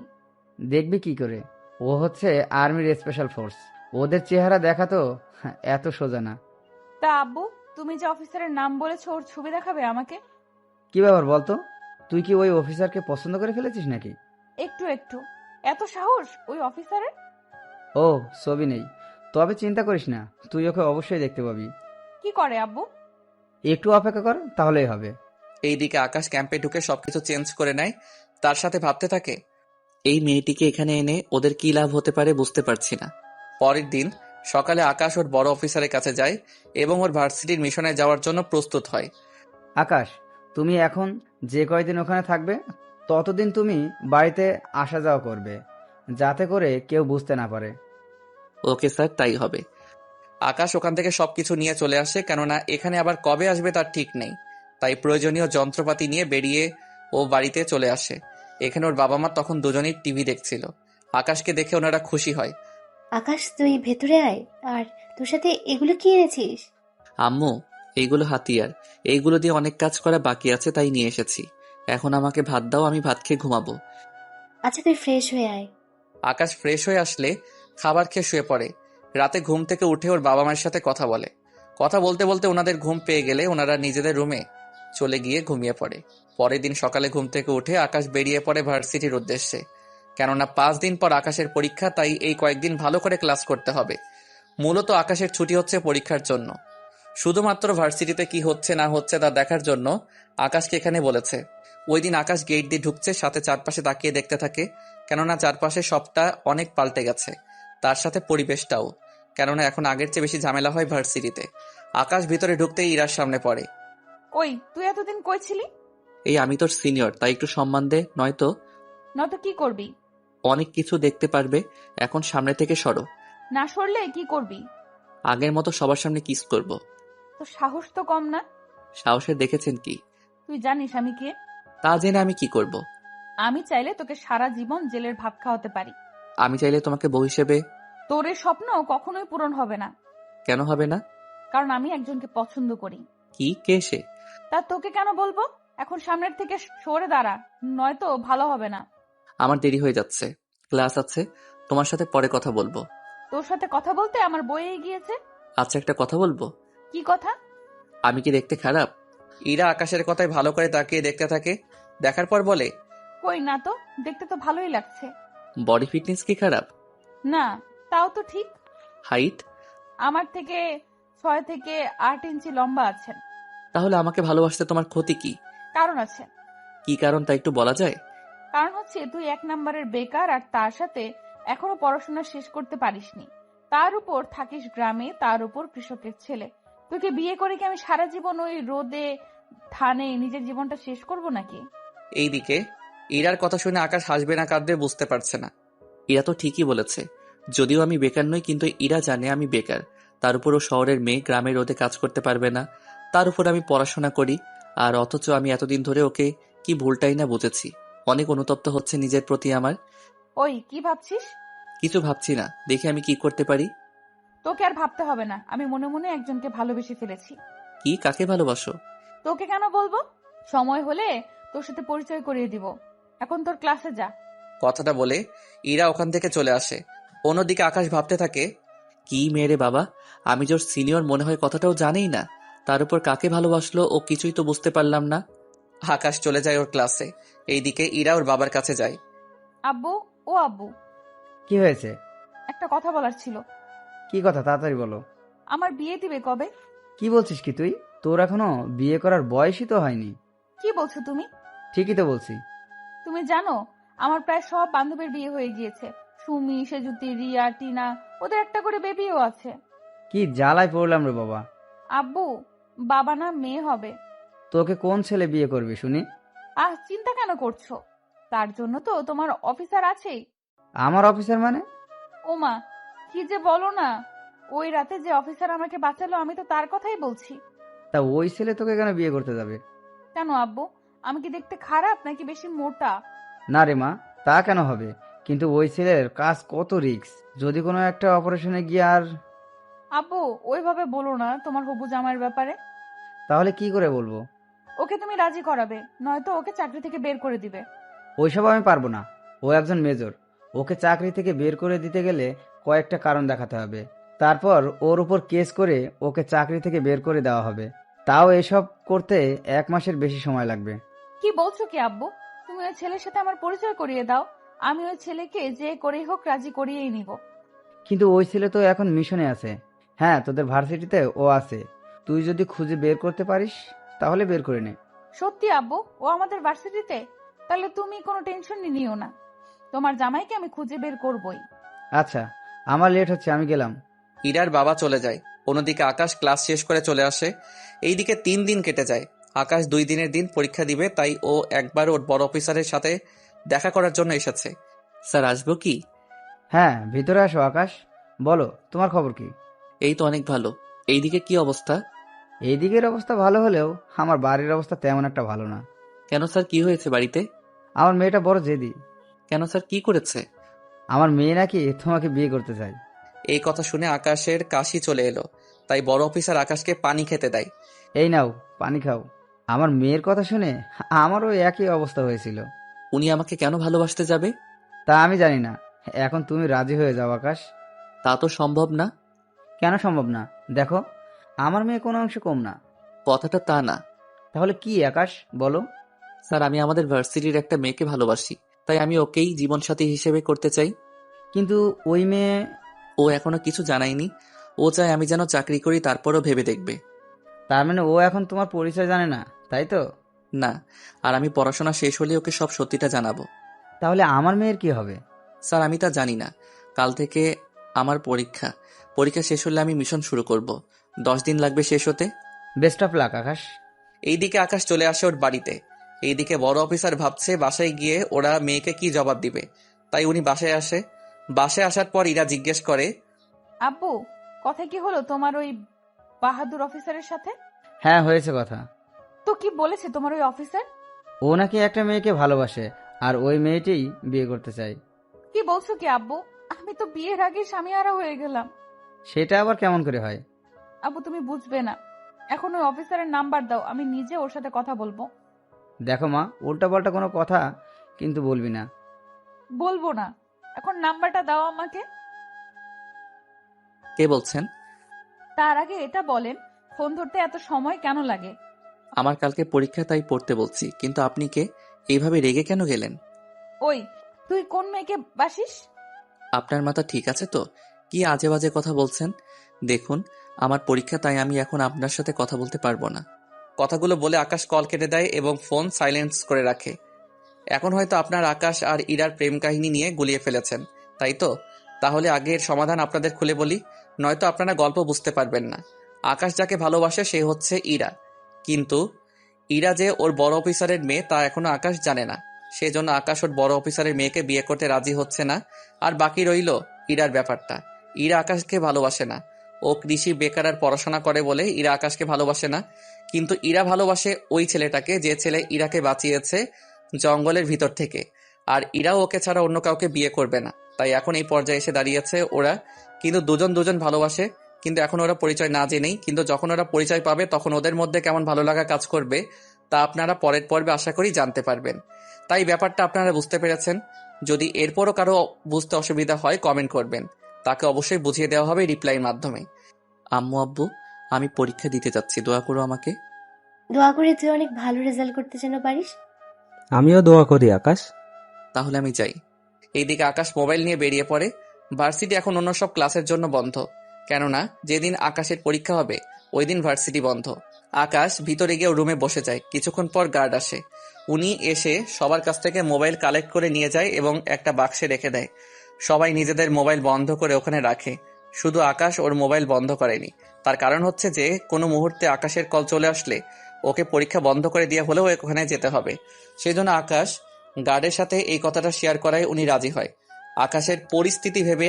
দেখবি কি করে, ও হচ্ছে আর্মির স্পেশাল ফোর্স, ওদের চেহারা দেখা তো এত সোজা না। তা আব্বু, তুমি যে অফিসারের নাম বলেছো ওর ছবি দেখাবে আমাকে? কি ব্যাপার বলতো, তুই কি ওই অফিসারকে পছন্দ করে ফেলেছিস নাকি? একটু একটু। এত সাহস ওই অফিসারের? ও, ছবি নেই, তবে চিন্তা করিস না, তুই ওকে অবশ্যই দেখতে পাবি। কি করে আব্বু? একটু অপেক্ষা কর, তাহলেই হবে। এইদিকে আকাশ ক্যাম্পে ঢুকে সবকিছু চেঞ্জ করে নেয়। তার সাথে ভাবতে থাকে, এই মেয়েটিকে এখানে এনে ওদের কি লাভ হতে পারে বুঝতে পারছি না। পরের দিন সকালে আকাশ ওর বড় অফিসারের কাছে যায় এবং ওর ভার্সিটির মিশনে যাওয়ার জন্য প্রস্তুত হয়। আকাশ, তুমি এখন যে কয়দিন ওখানে থাকবে ততদিন তুমি বাড়িতে আসা যাওয়া করবে, যাতে করে কেউ বুঝতে না পারে। ওকে স্যার, তাই হবে। আকাশ ওখান থেকে সবকিছু নিয়ে চলে আসে, কেননা এখানে আবার কবে আসবে তার ঠিক নেই। তাই প্রয়োজনীয় যন্ত্রপাতি নিয়ে বেরিয়ে ও বাড়িতে চলে আসে। এখানে ওর বাবা মা তখন দুজনেই টিভি দেখছিল। আকাশকে দেখে ওনারা খুশি হয়। আকাশ, তুই ভেতরে আয়। আর তোর সাথে এগুলো কি এনেছিস? আম্মু, এইগুলো হাতিয়ার, এইগুলো দিয়ে অনেক কাজ করা বাকি আছে, তাই নিয়ে এসেছি। এখন আমাকে ভাত দাও, আমি ভাত খেয়ে ঘুমাবো। আচ্ছা, তুই ফ্রেশ হয়ে আয়। আকাশ ফ্রেশ হয়ে আসলে খাবার খেয়ে শুয়ে পড়ে। রাতে ঘুম থেকে উঠে ওর বাবা মায়ের সাথে কথা বলে। কথা বলতে বলতে ওনাদের ঘুম পেয়ে গেলে ওনারা নিজেদের রুমে চলে গিয়ে ঘুমিয়ে পড়ে। পরের দিন সকালে ঘুম থেকে উঠে আকাশ বেরিয়ে পড়ে ভার্সিটির উদ্দেশ্যে। কেননা 5 দিন পর আকাশের পরীক্ষা, তাই এই কয়েকদিন ভালো করে ক্লাস করতে হবে। মূলত আকাশের ছুটি হচ্ছে পরীক্ষার জন্য। শুধুমাত্র ভার্সিটিতে কি হচ্ছে না হচ্ছে তা দেখার জন্য আকাশকে এখানে বলেছে। ওই দিন আকাশ গেট দিয়ে ঢুকছে, সাথে চারপাশে তাকিয়ে দেখতে থাকে, কেননা চারপাশে সবটা অনেক পাল্টে গেছে, তার সাথে পরিবেশটাও। কেননা এখন আগের চেয়ে বেশি ঝামেলা হয় ভার্সিটিতে। আকাশ ভিতরে ঢুকতেই ইরার সামনে পড়ে। ওই, তুই এতদিন কই ছিলি? এই আমি তোর সিনিয়র, তাই একটু সম্মান দে, নয়তো নয়তো কি করবি? অনেক কিছু দেখতে পারবে। এখন সামনে থেকে সরো। না সরলে কি করবি? আগের মতো সবার সামনে কিস করব। তো সাহস তো কম না। সাহসে দেখেছেন কি? তুই জানিস আমি কে? তা জেনে আমি কি করব? আমি চাইলে তোকে সারা জীবন জেলের ভাত খাওয়াতে পারি। আমি চাইলে তোমাকে বউ হিসেবে। তোর এই স্বপ্ন কখনোই পূরণ হবে না। কেন হবে না? কারণ আমি একজনকে পছন্দ করি। কি, কে সে? তা তোকে কেন বলবো? এখন সামনের থেকে সরে দাঁড়া, নয়তো ভালো হবে না। আমার দেরি হয়ে যাচ্ছে, ক্লাস আছে, তোমার সাথে পরে কথা বলবো। তোর সাথে কথা বলতে আমার বইয়ে গিয়েছে। আচ্ছা, একটা কথা বলবো? কি কথা? আমি কি দেখতে খারাপ? ইরা আকাশের কথায় ভালো করে তাকিয়ে দেখতে থাকে। দেখার পর বলে, কই না তো, দেখতে তো ভালোই লাগছে। বডি ফিটনেস কি খারাপ? না, তাও তো ঠিক। হাইট? আমার থেকে 6 থেকে 8 ইঞ্চি লম্বা আছেন। তাহলে আমাকে ভালোবাসতে তোমার ক্ষতি কি? কারণ আছে। কি কারণ তা একটু বলা যায়? কারণ হচ্ছে তুই 1 নম্বরের বেকার, আর তার সাথে এখনো পড়াশোনা শেষ করতে পারিসনি। তার উপর থাকিস গ্রামে, তার উপর কৃষকের ছেলে। তোকে বিয়ে করে কি আমি সারা জীবন ওই রোদে ধানে নিজের জীবনটা শেষ করব নাকি? এইদিকে ইরার কথা শুনে আকাশ হাসবে না কাঁদবে বুঝতে পারছে না। ইরা তো ঠিকই বলেছে, যদিও আমি বেকার নই, কিন্তু ইরা জানে আমি বেকার। তার উপর ও শহরের মেয়ে, গ্রামের রোদে কাজ করতে পারবে না। তার উপর আমি পড়াশোনা করি, আর অথচ আমি এতদিন ধরে ওকে কি ভুলটাই না বুঝেছি। অনেক অনুতপ্ত হচ্ছে নিজের প্রতি আমার। ওই, কি ভাবছিস? কিছু ভাবছি না, দেখি আমি কি করতে পারি। তোকে আর ভাবতে হবে না, আমি মনে মনে একজনকে ভালোবেসে ফেলেছি। কি, কাকে ভালোবাসো? তোকে কেন বলবো, সময় হলে তোর সাথে পরিচয় করিয়ে দিব। এখন তোর ক্লাসে যা। কথাটা বলে ইরা ওখান থেকে চলে আসে। অন্যদিকে আকাশ ভাবতে থাকে, কি মেয়ে রে বাবা, আমি যে ওর সিনিয়র মনে হয় কথাটাও জানেই না, তার উপর কাকে ভালোবাসলো ও কিছুই তো বুঝতে পারলাম না। আকাশ চলে যায় ওর ক্লাসে। এইদিকে ইরা ওর বাবার কাছে যায়। আব্বু, ও আব্বু, কি হয়েছে? একটা কথা বলার ছিল। কি কথা, তাড়াতাড়ি বলো। আমার বিয়ে দিবে কবে? কি বলছিস কি তুই? তোর এখনো বিয়ে করার বয়সই তো হয়নি। কি বলছো তুমি? ঠিকই তো বলছি। তুমি জানো আমার প্রায় সব বান্ধবীর বিয়ে হয়ে গিয়েছে। সুমি, সেজুতি, রিয়া, টিনা, ওদের একটা করে বেবিও আছে। কি জ্বালায় পড়লাম রে বাবা। আব্বু, বাবা না মেয়ে হবে। তোকে কোন ছেলে বিয়ে করবে শুনি? চিন্তা কেন করছো? তার জন্য তো তোমার অফিসার আছেই। আমার অফিসার মানে? ওমা, কি যে বলো না। ওই রাতে যে অফিসার আমাকে বাঁচালো, আমি তো তার কথাই বলছি। তা ওই ছেলে তোকে কেন বিয়ে করতে যাবে? কেন আব্বু, আমি কি দেখতে খারাপ নাকি বেশি মোটা? না রে মা, তা কেন হবে? কিন্তু ওই ছেলের কাজ কত রিস্ক, যদি কোনো একটা অপারেশনে গিয়ে আর... আব্বু, ওইভাবে বলো না তোমার হবু জামাইয়ের ব্যাপারে। তাহলে কি করে বলবো? ওকে তুমি রাজি করাবে, নয়তো ওকে চাকরি থেকে বের করে দিবে। ওইসব আমি পারবো না। ও একজন মেজর। ওকে চাকরি থেকে বের করে দিতে গেলে কয়েকটা কারণ দেখাতে হবে। তারপর ওর উপর কেস করে ওকে চাকরি থেকে বের করে দেওয়া হবে। তাও এসব করতে 1 মাসের বেশি সময় লাগবে। কি বলছো কি আব্বু? তুমি ওই ছেলের সাথে আমার পরিচয় করিয়ে দাও, আমি ওই ছেলেকে যে করেই হোক রাজি করিয়েই নিব। কিন্তু ওই ছেলে তো এখন মিশনে আছে। হ্যাঁ, তোদের ভার্সিটিতে ও আছে। তুই যদি খুঁজে বের করতে পারিস তাহলে বের করে নে। সত্যি আব্বু, ও আমাদের ভার্সিটিতে? তাহলে তুমি কোনো টেনশন নিও না, তোমার জামাইকে আমি খুঁজে বের করবই। আচ্ছা, আমার লেট হচ্ছে, আমি গেলাম। ইরার বাবা চলে যায়। অন্যদিকে আকাশ ক্লাস শেষ করে চলে আসে। এইদিকে 3 দিন কেটে যায়। আকাশ 2 দিনের দিন পরীক্ষা দিবে, তাই ও একবার ওর বড় অফিসারের সাথে দেখা করার জন্য এসেছে। স্যার, আসবো কি? হ্যাঁ, ভিতরে আসো আকাশ। বলো, তোমার খবর কি? এই তো অনেক ভালো। এইদিকে কি অবস্থা? এইদিকের অবস্থা ভালো হলেও আমার বাড়ির অবস্থা তেমন একটা ভালো না। কেন স্যার, কি হয়েছে বাড়িতে? আমার মেয়েটা বড় জেদি। কেন স্যার, কি করেছে? আমার মেয়ে নাকি তোমাকে বিয়ে করতে চায়। এই কথা শুনে আকাশের কাশি চলে এলো, তাই বড় অফিসার আকাশকে পানি খেতে দেয়। এই নাও, পানি খাও। আমার মেয়ের কথা শুনে আমারও একই অবস্থা হয়েছিল। উনি আমাকে কেন ভালোবাসতে যাবে? তা আমি জানি না। এখন তুমি রাজি হয়ে যাও আকাশ। তা তো সম্ভব না। কেন সম্ভব না? দেখো, আমার মেয়ে কোনো অংশে কম না। কথাটা তা না। তাহলে কি আকাশ, বলো। স্যার, আমি আমাদের ভার্সিটির একটা মেয়েকে ভালোবাসি, তাই আমি ওকেই জীবনসাথী হিসেবে করতে চাই। কিন্তু ওই মেয়ে... ও এখনো কিছু জানায়নি। ও চায় আমি যেন চাকরি করি, তারপরও ভেবে দেখবে। তার মানে ও এখন তোমার পরিচয় জানে না, তাই তো? না, আর আমি পড়াশোনা শেষ হলে ওকে সব সত্যিটা জানাবো। তাহলে আমার মেয়ের কি হবে? স্যার, আমি তা জানি না। কাল থেকে আমার পরীক্ষা। পরীক্ষা শেষ হলে আমি মিশন শুরু করব। 10 দিন লাগবে শেষ হতে। বেস্ট অফ লাক আকাশ। এইদিকে আকাশ চলে আসে ওর বাড়িতে। এইদিকে বড় অফিসার ভাবছে বাসায় গিয়ে ওরা মেয়েকে কি জবাব দিবে, তাই উনি বাসায় আসে। বাসায় আসার পর ইরা জিজ্ঞেস করে, আব্বু, কথা কি হলো তোমার ওই বাহাদুর অফিসারের সাথে? হ্যাঁ, হয়েছে কথা। তো কি বলেছে তোমার ওই অফিসার? ও নাকি একটা মেয়েকে ভালোবাসে, আর ওই মেয়েটিই বিয়ে করতে চায়। কি বলছো কি আব্বু? আমি তো বিয়ের আগে স্বামীহারা হয়ে গেলাম। সেটা আবার কেমন করে হয়? আব্বু, তুমি বুঝবে না। এখন ওই অফিসারের নাম্বার দাও, আমি নিজে ওর সাথে কথা বলবো। দেখো মা, উল্টাপাল্টা কোনো কথা কিন্তু বলবি না। বলবো না। এখন নাম্বারটা দাও আমাকে। কে বলছেন? তার আগে এটা বলেন, ফোন ধরতে এত সময় কেন লাগে? আমার কালকে পরীক্ষা, তাই পড়তে বলছি। কিন্তু আপনি কে? এইভাবে রেগে কেন গেলেন? ওই, তুই কোন মেয়েকে বাসিস? আপনার মাথা ঠিক আছে তো? কি আজে বাজে কথা বলছেন? দেখুন, আমার পরীক্ষা, তাই আমি এখন আপনার সাথে কথা বলতে পারবো না। কথাগুলো বলে আকাশ কল কেটে দেয় এবং ফোন সাইলেন্স করে রাখে। এখন হয়তো আপনার আকাশ আর ইরার প্রেম কাহিনী নিয়ে গুলিয়ে ফেলেছেন, তাই তো? তাহলে আগের সমাধান আপনাদের খুলে বলি, নয়তো আপনারা গল্প বুঝতে পারবেন না। আকাশ যাকে ভালোবাসে সে হচ্ছে ইরা, কিন্তু ইরা যে ওর বড় অফিসারের মেয়ে তা এখনো আকাশ জানে না। সেজন্য আকাশ ওর বড় অফিসারের মেয়েকে বিয়ে করতে রাজি হচ্ছে না। আর বাকি রইল ইরার ব্যাপারটা। ইরা আকাশকে ভালোবাসে না। ও কৃষি বেকার আর পড়াশোনা করে বলে ইরা আকাশকে ভালোবাসে না। কিন্তু ইরা ভালোবাসে ওই ছেলেটাকে, যে ছেলে ইরাকে বাঁচিয়েছে জঙ্গলের ভিতর থেকে। আর ইরাও ওকে ছাড়া অন্য কাউকে বিয়ে করবে না। তাই এখন এই পর্যায়ে এসে দাঁড়িয়েছে ওরা। কিন্তু দুজন দুজন ভালোবাসে, কিন্তু এখন ওরা পরিচয় না জেনেই, কিন্তু যখন ওরা পরিচয় পাবে তখন ওদের মধ্যে কেমন ভালো লাগা কাজ করবে তা আপনারা পরের পর্বে আশা করি জানতে পারবেন। তাই ব্যাপারটা আপনারা বুঝতে পেরেছেন। যদি এরপরও কারো বুঝতে অসুবিধা হয় কমেন্ট করবেন, তাকে অবশ্যই বুঝিয়ে দেওয়া হবে রিপ্লাইয়ের মাধ্যমে। আম্মু আব্বু, আমি পরীক্ষা দিতে যাচ্ছি, দোয়া করো আমাকে। দোয়া করে তুই অনেক ভালো রেজাল্ট করতে যেন পারিস। আমিও দোয়া করি আকাশ। তাহলে আমি যাই। এইদিকে আকাশ মোবাইল নিয়ে বেরিয়ে পড়ে। ভার্সিটি এখন অন্য সব ক্লাসের জন্য বন্ধ, কেননা যেদিন আকাশের পরীক্ষা হবে ওই দিন ভার্সিটি বন্ধ। আকাশ ভিতরে গিয়ে রুমে বসে যায়। কিছুক্ষণ পর গার্ড আসে। উনি এসে সবার কাছ থেকে মোবাইল কালেক্ট করে নিয়ে যায় এবং একটা বাক্সে রেখে দেয়। সবাই নিজেদের মোবাইল বন্ধ করে ওখানে রাখে, শুধু আকাশ ওর মোবাইল বন্ধ করেনি। তার কারণ হচ্ছে যে কোনো মুহূর্তে আকাশের কল চলে আসলে ওকে পরীক্ষা বন্ধ করে দিয়ে হলেও ওখানে যেতে হবে। সেই জন্য আকাশ গার্ডের সাথে এই কথাটা শেয়ার করায় উনি রাজি হয়। আকাশের পরিস্থিতি ভেবে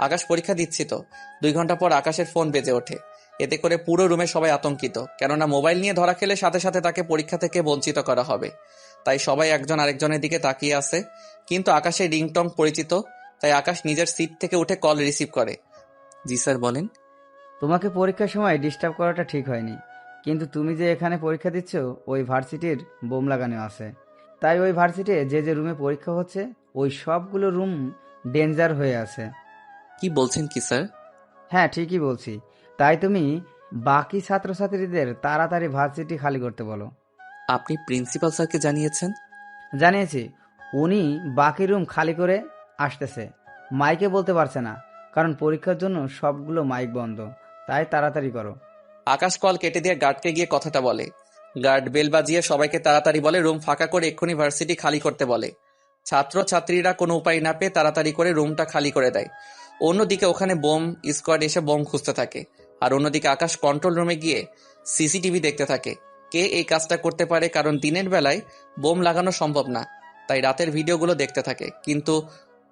আকাশ পরীক্ষা দিচ্ছি তো 2 ঘন্টা পর আকাশের ফোন বেজে ওঠে। এতে করে পুরো রুমে সবাই আতঙ্কিত, কেননা মোবাইল নিয়ে ধরা খেলে সাথে সাথে তাকে পরীক্ষা থেকে বঞ্চিত করা হবে। তাই সবাই একজন আরেকজনের দিকে তাকিয়ে আছে। কিন্তু আকাশের রিংটং পরিচিত, তাই আকাশ নিজের সিট থেকে উঠে কল রিসিভ করে। জি স্যার, বলেন। তোমাকে পরীক্ষার সময় ডিস্টার্ব করাটা ঠিক হয়নি, কিন্তু তুমি যে এখানে পরীক্ষা দিচ্ছ ওই ভার্সিটির বোম লাগানো আছে। তাই ওই ভার্সিটি যে যে রুমে পরীক্ষা হচ্ছে ওই সবগুলো রুম ডেঞ্জার হয়ে আছে। কি বলছেন কি স্যার? হ্যাঁ, ঠিকই বলছি। তাই তুমি বাকি ছাত্রছাত্রীদের তাড়াতাড়ি ভার্সিটি খালি করতে বলো। আপনি প্রিন্সিপাল স্যারকে জানিয়েছেন? জানিয়েছি, উনি বাকি রুম খালি করে আসতেছে। মাইকে বলতে পারছে না, কারণ পরীক্ষার জন্য সবগুলো মাইক বন্ধ। তাই তাড়াতাড়ি করো। আকাশ কল কেটে দিয়ে গার্ডকে গিয়ে কথাটা বলে। গার্ড বেল বাজিয়ে সবাইকে তাড়াতাড়ি বলে রুম ফাঁকা করে এক্ষুনি ভার্সিটি খালি করতে বলে। ছাত্র ছাত্রীরা কোনো উপায় না পেয়ে তাড়াতাড়ি করে রুমটা খালি করে দেয়। অন্যদিকে ওখানে বোম স্কোয়াড এসে বোম খুঁজতে থাকে। আর অন্যদিকে আকাশ কন্ট্রোল রুমে গিয়ে সিসিটিভি দেখতে থাকে কে এই কাজটা করতে পারে, কারণ দিনের বেলায় বোম লাগানো সম্ভব না। তাই রাতের ভিডিওগুলো দেখতে থাকে, কিন্তু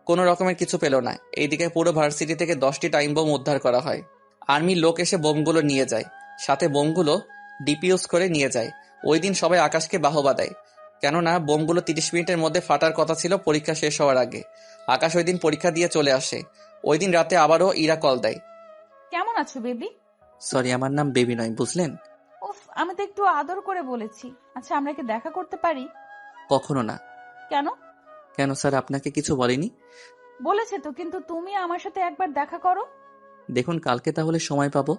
কোনো রকমের কিছু পেল না। এইদিকে পুরো ভার্সিটি থেকে 10টি টাইম বোম উদ্ধার করা হয়। আর্মির লোক এসে বোমগুলো নিয়ে যায়, সাথে বোমগুলো ডিপিউজ করে নিয়ে যায়। ওই দিন সবাই আকাশকে বাহবা দেয়, কেননা বোমগুলো 30 মিনিটের মধ্যে ফাটার কথা ছিল পরীক্ষা শেষ হওয়ার আগে। আকাশ ওই দিন পরীক্ষা দিয়ে চলে আসে। ওই দিন রাতে আবারও ইরা কল দেয়। কেমন আছো বেবি? সরি, আমার নাম বেবি নয়, বুঝলেন? উফ, আমি তো একটু আদর করে বলেছি। আচ্ছা, আমরা কি দেখা করতে পারি? কখনো না। কেন? কেন স্যার, আপনাকে কিছু বলেনি? বলেছে তো, কিন্তু তুমি আমার সাথে একবার দেখা করো। দেখুন, কালকে তাহলে সময় পাবো।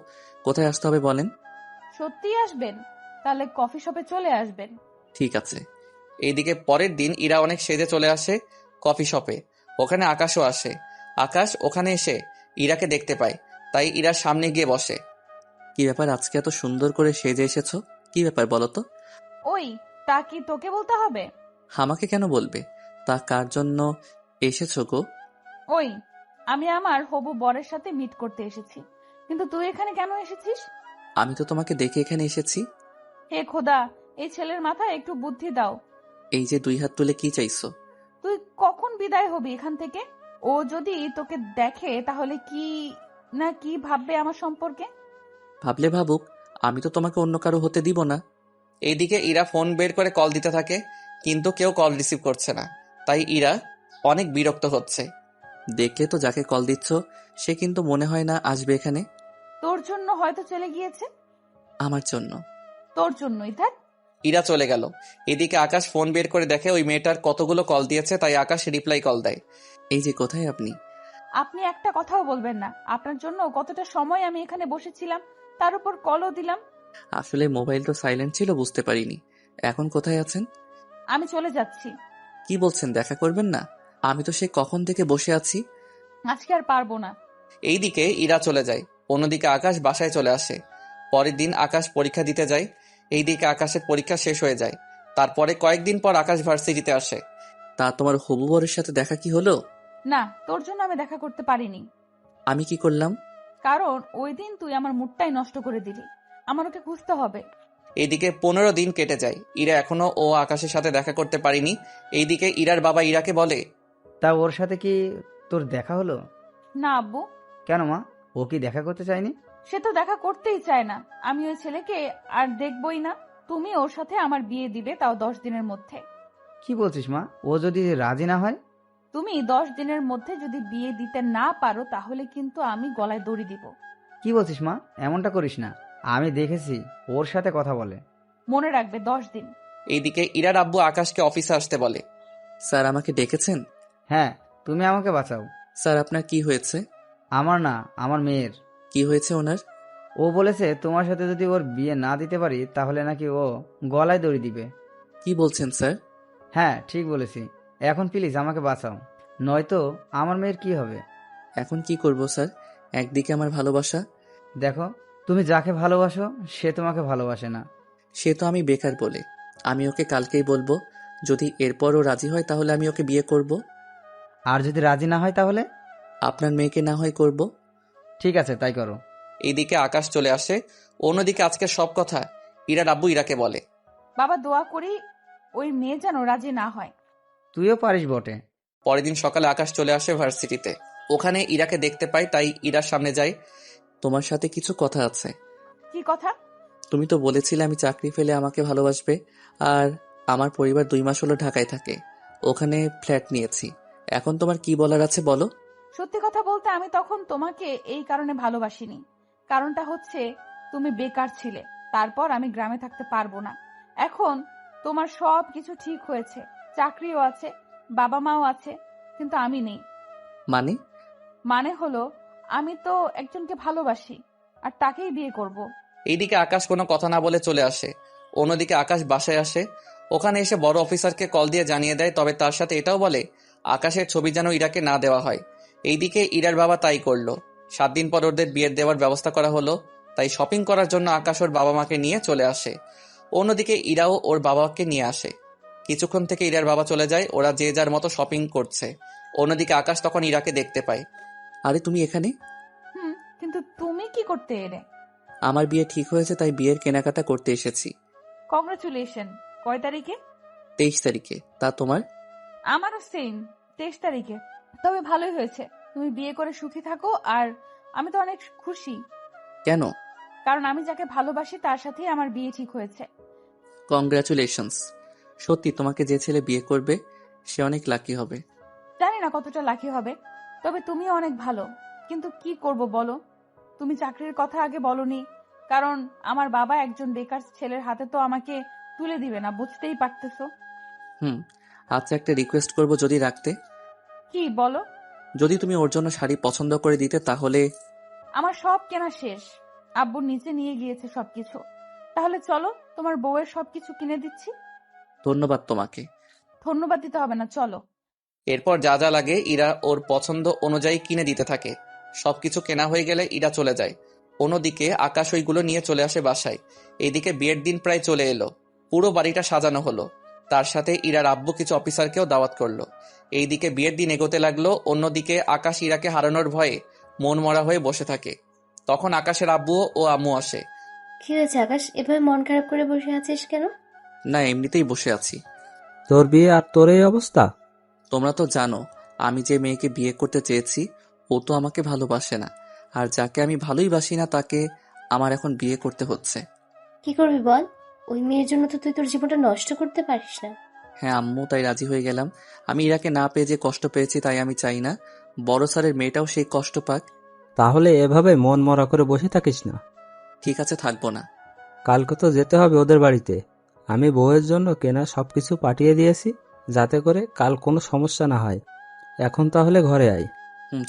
কোথায় আসতে হবে বলেন? সত্যিই আসবেন? তাহলে কফি শপে চলে আসবেন। ঠিক আছে। এইদিকে পরের দিন ইরা অনেক সেজে চলে আসে কফি শপে। ওখানে আকাশও আসে। আকাশ ওখানে এসে ইরাকে দেখতে পায়, তাই ইরার সামনে গিয়ে বসে। কি ব্যাপার, আজকে এত সুন্দর করে সেজে এসেছো? কি ব্যাপার বলো তো? ওই, তা কি তোকে বলতে হবে? আমাকে কেন বলবে? তা কার জন্য এসেছো গো? ওই, আমি আমার হবু বরের সাথে মিট করতে এসেছি। কিন্তু তুই এখানে কেন এসেছিস? আমি তো তোমাকে দেখে এখানে এসেছি। হে খোদা, এই ছেলের মাথায় একটু বুদ্ধি দাও। এই যে 2 হাত তুলে কি চাইছো? তুই কখন বিদায় হবি এখান থেকে? ও যদি তোকে দেখে তাহলে কি না কি ভাববে আমার সম্পর্কে? ভাবলে ভাবুক, আমি তো তোমাকে অন্য কারো হতে দিব না। এইদিকে ইরা ফোন বের করে কল দিতে থাকে, কিন্তু কেউ কল রিসিভ করছে না। তাই ইরা অনেক বিরক্ত হচ্ছে। দেখলে তো যাকে কল দিচ্ছ সে কিন্তু মনে হয় না আসবে এখানে। তোর জন্য হয়তো চলে গিয়েছে। আমার জন্য? তোর জন্যই থাক। ইরা চলে গেল। এদিকে আকাশ ফোন বের করে দেখে ওই মেয়েটার কতগুলো কল দিয়েছে, তাই আকাশ রিপ্লাই কল দেয়। এই যে, কোথায় আপনি? আপনি একটা কথাও বলবেন না। আপনার জন্য কতটা সময় আমি এখানে বসেছিলাম, তার উপর কলও দিলাম। আসলে মোবাইল তো সাইলেন্ট ছিল, বুঝতে পারিনি। এখন কোথায় আছেন? আমি চলে যাচ্ছি। কি বলছেন, দেখা করবেন না? আমি তো সে কখন থেকে বসে আছি। আজকে আর পারবো না। এইদিকে ইরা চলে যায়। অন্যদিকে আকাশ বাসায় চলে আসে। পরের দিন আকাশ পরীক্ষা দিতে যায়। এইদিকে আকাশের পরীক্ষা শেষ হয়ে যায়। তারপরে কয়েকদিন পর আকাশ ভার্সিটিতে আসে। তা তোমার হবু বরের সাথে দেখা কি হলো? না, তোর জন্য আমি দেখা করতে পারিনি। আমি কি করলাম? কারণ ওই দিন তুই আমার মুডটাই নষ্ট করে দিলি। আমার ওকে খুঁজতে হবে। এইদিকে 15 দিন কেটে যায়। ইরা এখনো ও আকাশের সাথে দেখা করতে পারিনি। এইদিকে ইরার বাবা ইরাকে বলে, তা ওর সাথে কি তোর দেখা হলো? না আব্বু। কেন মা, ও কি দেখা করতে চায়নি? সে তো দেখা করতেই চায় না। আমি ওই ছেলেকে আর দেখবই না। তুমি ওর সাথে আমার বিয়ে দিবে, তাও 10 দিনের মধ্যে। কি বলছিস মা? ও যদি রাজি না হয়? তুমি 10 দিনের মধ্যে যদি বিয়ে দিতে না পারো তাহলে কিন্তু আমি গলায় দড়ি দিব। কি বলছিস মা? এমনটা করিস না। আমি দেখেছি ওর সাথে কথা বলে। মনে রাখবে 10 দিন। এইদিকে ইরার আব্বু আকাশকে অফিসে আসতে বলে। স্যার আমাকে ডেকেছেন? হ্যাঁ, তুমি আমাকে বাঁচাও। স্যার আপনার কি হয়েছে? আমার না, আমার মেয়ের। কি হয়েছে ওনার? ও বলেছে তোমার সাথে যদি ওর বিয়ে না দিতে পারি তাহলে নাকি ও গলায় দড়ি দিবে। কি বলছেন স্যার? হ্যাঁ, ঠিক বলেছি। এখন প্লিজ আমাকে বাঁচাও, নয়তো আমার মেয়ের কি হবে। এখন কি করব স্যার? একদিকে আমার ভালোবাসা। দেখো, তুমি যাকে ভালোবাসো সে তোমাকে ভালোবাসে না। সে তো আমি বেকার বলে। আমি ওকে কালকেই বলবো। যদি এরপরও রাজি হয় তাহলে আমি ওকে বিয়ে করব। আর যদি রাজি না হয় তাহলে? আপনার মেয়েকে না হয় করব। ঠিক আছে, তাই করো। এইদিকে আকাশ চলে আসে। অন্যদিকে আজকে সব কথা ইরার আব্বু ইরাকে বলে। বাবা দোয়া করি ওই মেয়ে যেন রাজি না হয়। তুইও পারিস বটে। পরের দিন সকালে আকাশ চলে আসে ভার্সিটিতে। ওখানে ইরাকে দেখতে পায়, তাই ইরার সামনে যায়। তোমার সাথে কিছু কথা আছে। কি কথা? তুমি তো বলেছিলে আমি চাকরি ফেলে আমাকে ভালোবাসবে। আর আমার পরিবার 2 মাস হলো ঢাকায় থাকে। ওখানে ফ্ল্যাট নিয়েছি। এখন তোমার কি বলার আছে বলো। সত্যি কথা বলতে আমি তখন তোমাকে এই কারণে ভালোবাসিনি। কারণটা হচ্ছে তুমি বেকার ছিলে। তারপর আমি গ্রামে থাকতে পারবো না। এখন তোমার সব কিছু ঠিক হয়েছে, চাকরিও আছে, বাবা মাও আছে, কিন্তু আমি নেই। মানে? মানে হলো আমি তো একজনকে ভালোবাসি আর তাকেই বিয়ে করব। এইদিকে আকাশ কোনো কথা না বলে চলে আসে। অন্যদিকে আকাশ বাসায় আসে। ওখানে এসে বড় অফিসারকে কল দিয়ে জানিয়ে দেয়, তবে তার সাথে এটাও বলে আকাশের ছবি যেন ইরাকে না দেওয়া হয়। এইদিকে ইরার বাবা তাই করলো। 7 দিন পর ওদের বিয়ের দেওয়ার ব্যবস্থা করা হলো। তাই শপিং করার জন্য আকাশ ওর বাবা মাকে নিয়ে চলে আসে। অন্যদিকে ইরাও ওর বাবাকে নিয়ে আসে। কিছুক্ষণ থেকে ইরার বাবা চলে যায়। ওরা যে যার মতো শপিং করছে। অন্যদিকে আকাশ তখন ইরাকে দেখতে পায়। আরে তুমি এখানে? কিন্তু তুমি কি করতে এলে? আমার বিয়ে ঠিক হয়েছে তাই বিয়ের কেনাকাটা করতে এসেছি। কংগ্রাচুলেশন। কয় তারিখে? 23 তারিখে। তা তোমার? আমারও সেম, 23 তারিখে। তবে ভালোই হয়েছে, তুমি বিয়ে করে সুখী থাকো। আর আমি তো অনেক খুশি, কেন? কারণ আমি যাকে ভালোবাসি তার সাথেই আমার বিয়ে ঠিক হয়েছে। কংগ্রাচুলেশনস। সত্যি তোমাকে যে ছেলে বিয়ে করবে সে অনেক লাকি হবে। জানি না কতটা লাকি হবে, তবে তুমিও অনেক ভালো। কিন্তু কি করব বলো, তুমি চাকরির কথা আগে বলনি। কারণ আমার বাবা একজন বেকার ছেলের হাতে তো আমাকে তুলে দিবে না, বুঝতেই পারতেছো। আচ্ছা, একটা রিকোয়েস্ট করব, যদি রাখতে। কি বলো? যদি তুমি ওর জন্য শাড়ি পছন্দ করে দিতে তাহলে। আমার সব কেনা শেষ, আব্বুর নিচে নিয়ে গিয়েছে সবকিছু। তাহলে চলো, তোমার বউয়ের সবকিছু কিনে দিচ্ছি। ধন্যবাদ তোমাকে। ধন্যবাদ দিতে হবে না, চলো। এরপর যা যা লাগে ইরা ওর পছন্দ অনুযায়ী কিনে দিতে থাকে। সবকিছু কেনা হয়ে গেলে ইরা চলে যায়। অন্যদিকে আকাশ ওইগুলো নিয়ে চলে আসে বাসায়। এইদিকে বিয়ের দিন প্রায় চলে এলো। পুরো বাড়িটা সাজানো হলো। তার সাথে ইরার আব্বু কিছু অফিসারকেও দাওয়াত করলো। এইদিকে বিয়ের দিন এগোতে লাগলো। অন্যদিকে আকাশ ইরাকে হারানোর ভয়ে মন মরা হয়ে বসে থাকে। তখন আকাশের আব্বু ও আম্মু আসে। কি হয়েছে আকাশ, এভাবে মন খারাপ করে বসে আছিস কেন? না, এমনিতেই বসে আছি। তোর বিয়ে আর তোর এই অবস্থা? তোমরা তো জানো আমি যে মেয়েকে বিয়ে করতে চেয়েছি ও তো আমাকে ভালোবাসে না। আর যাকে আমি ভালোই বাসি না তাকে আমার এখন বিয়ে করতে হচ্ছে। কি করবি বল? ওই মেয়ের জন্য তো তুই তোর জীবনটা নষ্ট করতে পারিস না। হ্যাঁ আম্মু, তাই রাজি হয়ে গেলাম। আমি ইরাকে না পেয়ে যে কষ্ট পেয়েছি তাই আমি চাই না বড় স্যারের মেয়েটাও সেই কষ্ট পাক। তাহলে এভাবে মন মরা করে বসে থাকিস না। ঠিক আছে, থাকবো না। কালকে তো যেতে হবে ওদের বাড়িতে। আমি বউয়ের জন্য কেনা সবকিছু পাঠিয়ে দিয়েছি, যাতে করে কাল কোনো সমস্যা না হয়। এখন তাহলে ঘরে আয়।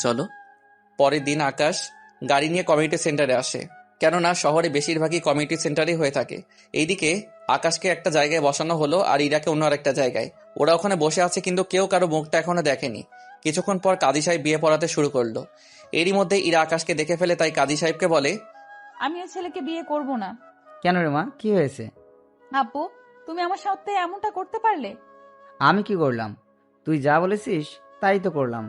চলো। পরের দিন আকাশ গাড়ি নিয়ে কমিউনিটি সেন্টারে আসে। কেননা শহরে বেশিরভাগই কমিউনিটি সেন্টারই হয়ে থাকে। এইদিকে আকাশকে একটা জায়গায় বসানো হলো আর ইরাকে অন্য আরেকটা জায়গায়। ওরা ওখানে বসে আছে, কিন্তু কেউ কারো মুখটা এখনো দেখেনি। কিছুক্ষণ পর কাজী সাহেব বিয়ে পড়াতে শুরু করলো। এরই মধ্যে ইরা আকাশকে দেখে ফেলে, তাই কাজী সাহেবকে বলে, আমি ওই ছেলেকে বিয়ে করব না। কেন রে মা, কি হয়েছে? আব্বু, তুমি আমার সাথে এমনটা করতে পারলে? আমি কি করলাম? তুই যা বলেছিস তাই তো করলাম।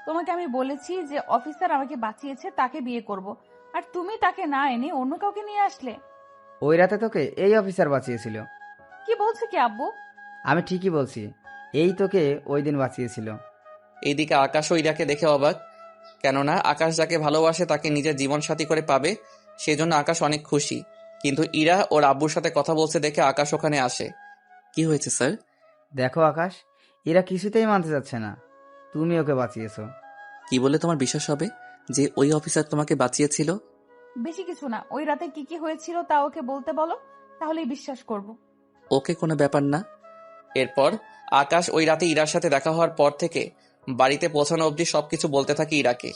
তোমাকে আমি বলেছি যে অফিসার আমাকে বাঁচিয়েছে তাকে বিয়ে করব, আর তুমি তাকে না এনে অন্য কাউকে নিয়ে আসলে। ওই রাতে তোকে এই অফিসার বাঁচিয়েছিল। কি বলছো কি আব্বু? আমি ঠিকই বলছি, এই তোকে ওই দিন বাঁচিয়েছিল। এইদিকে আকাশও ইরাকে দেখে অবাক। কেননা আকাশ যাকে ভালোবাসে তাকে নিজের জীবন সাথী করে পাবে, সেজন্য আকাশ অনেক খুশি। কিন্তু ইরা ওর আব্বুর সাথে কথা বলছে দেখে আকাশ ওখানে আসে। কি হয়েছে স্যার? দেখো আকাশ, এরা কিছুতেই মানতে যাচ্ছে না তুমি ওকে বাঁচিয়েছো। কি বলে তোমার বিশ্বাস হবে যে ওই অফিসার তোমাকে বাঁচিয়েছিল? বেশি কিছু না, ওই রাতে কি কি হয়েছিল তা ওকে বলতে বলো, তাহলেই বিশ্বাস করব। ওকে কোনো ব্যাপার না। এরপর আকাশ ওই রাতে ইরার সাথে দেখা হওয়ার পর থেকে বাড়িতে পৌঁছানো অবধি সবকিছু বলতে থাকে ইরাকে।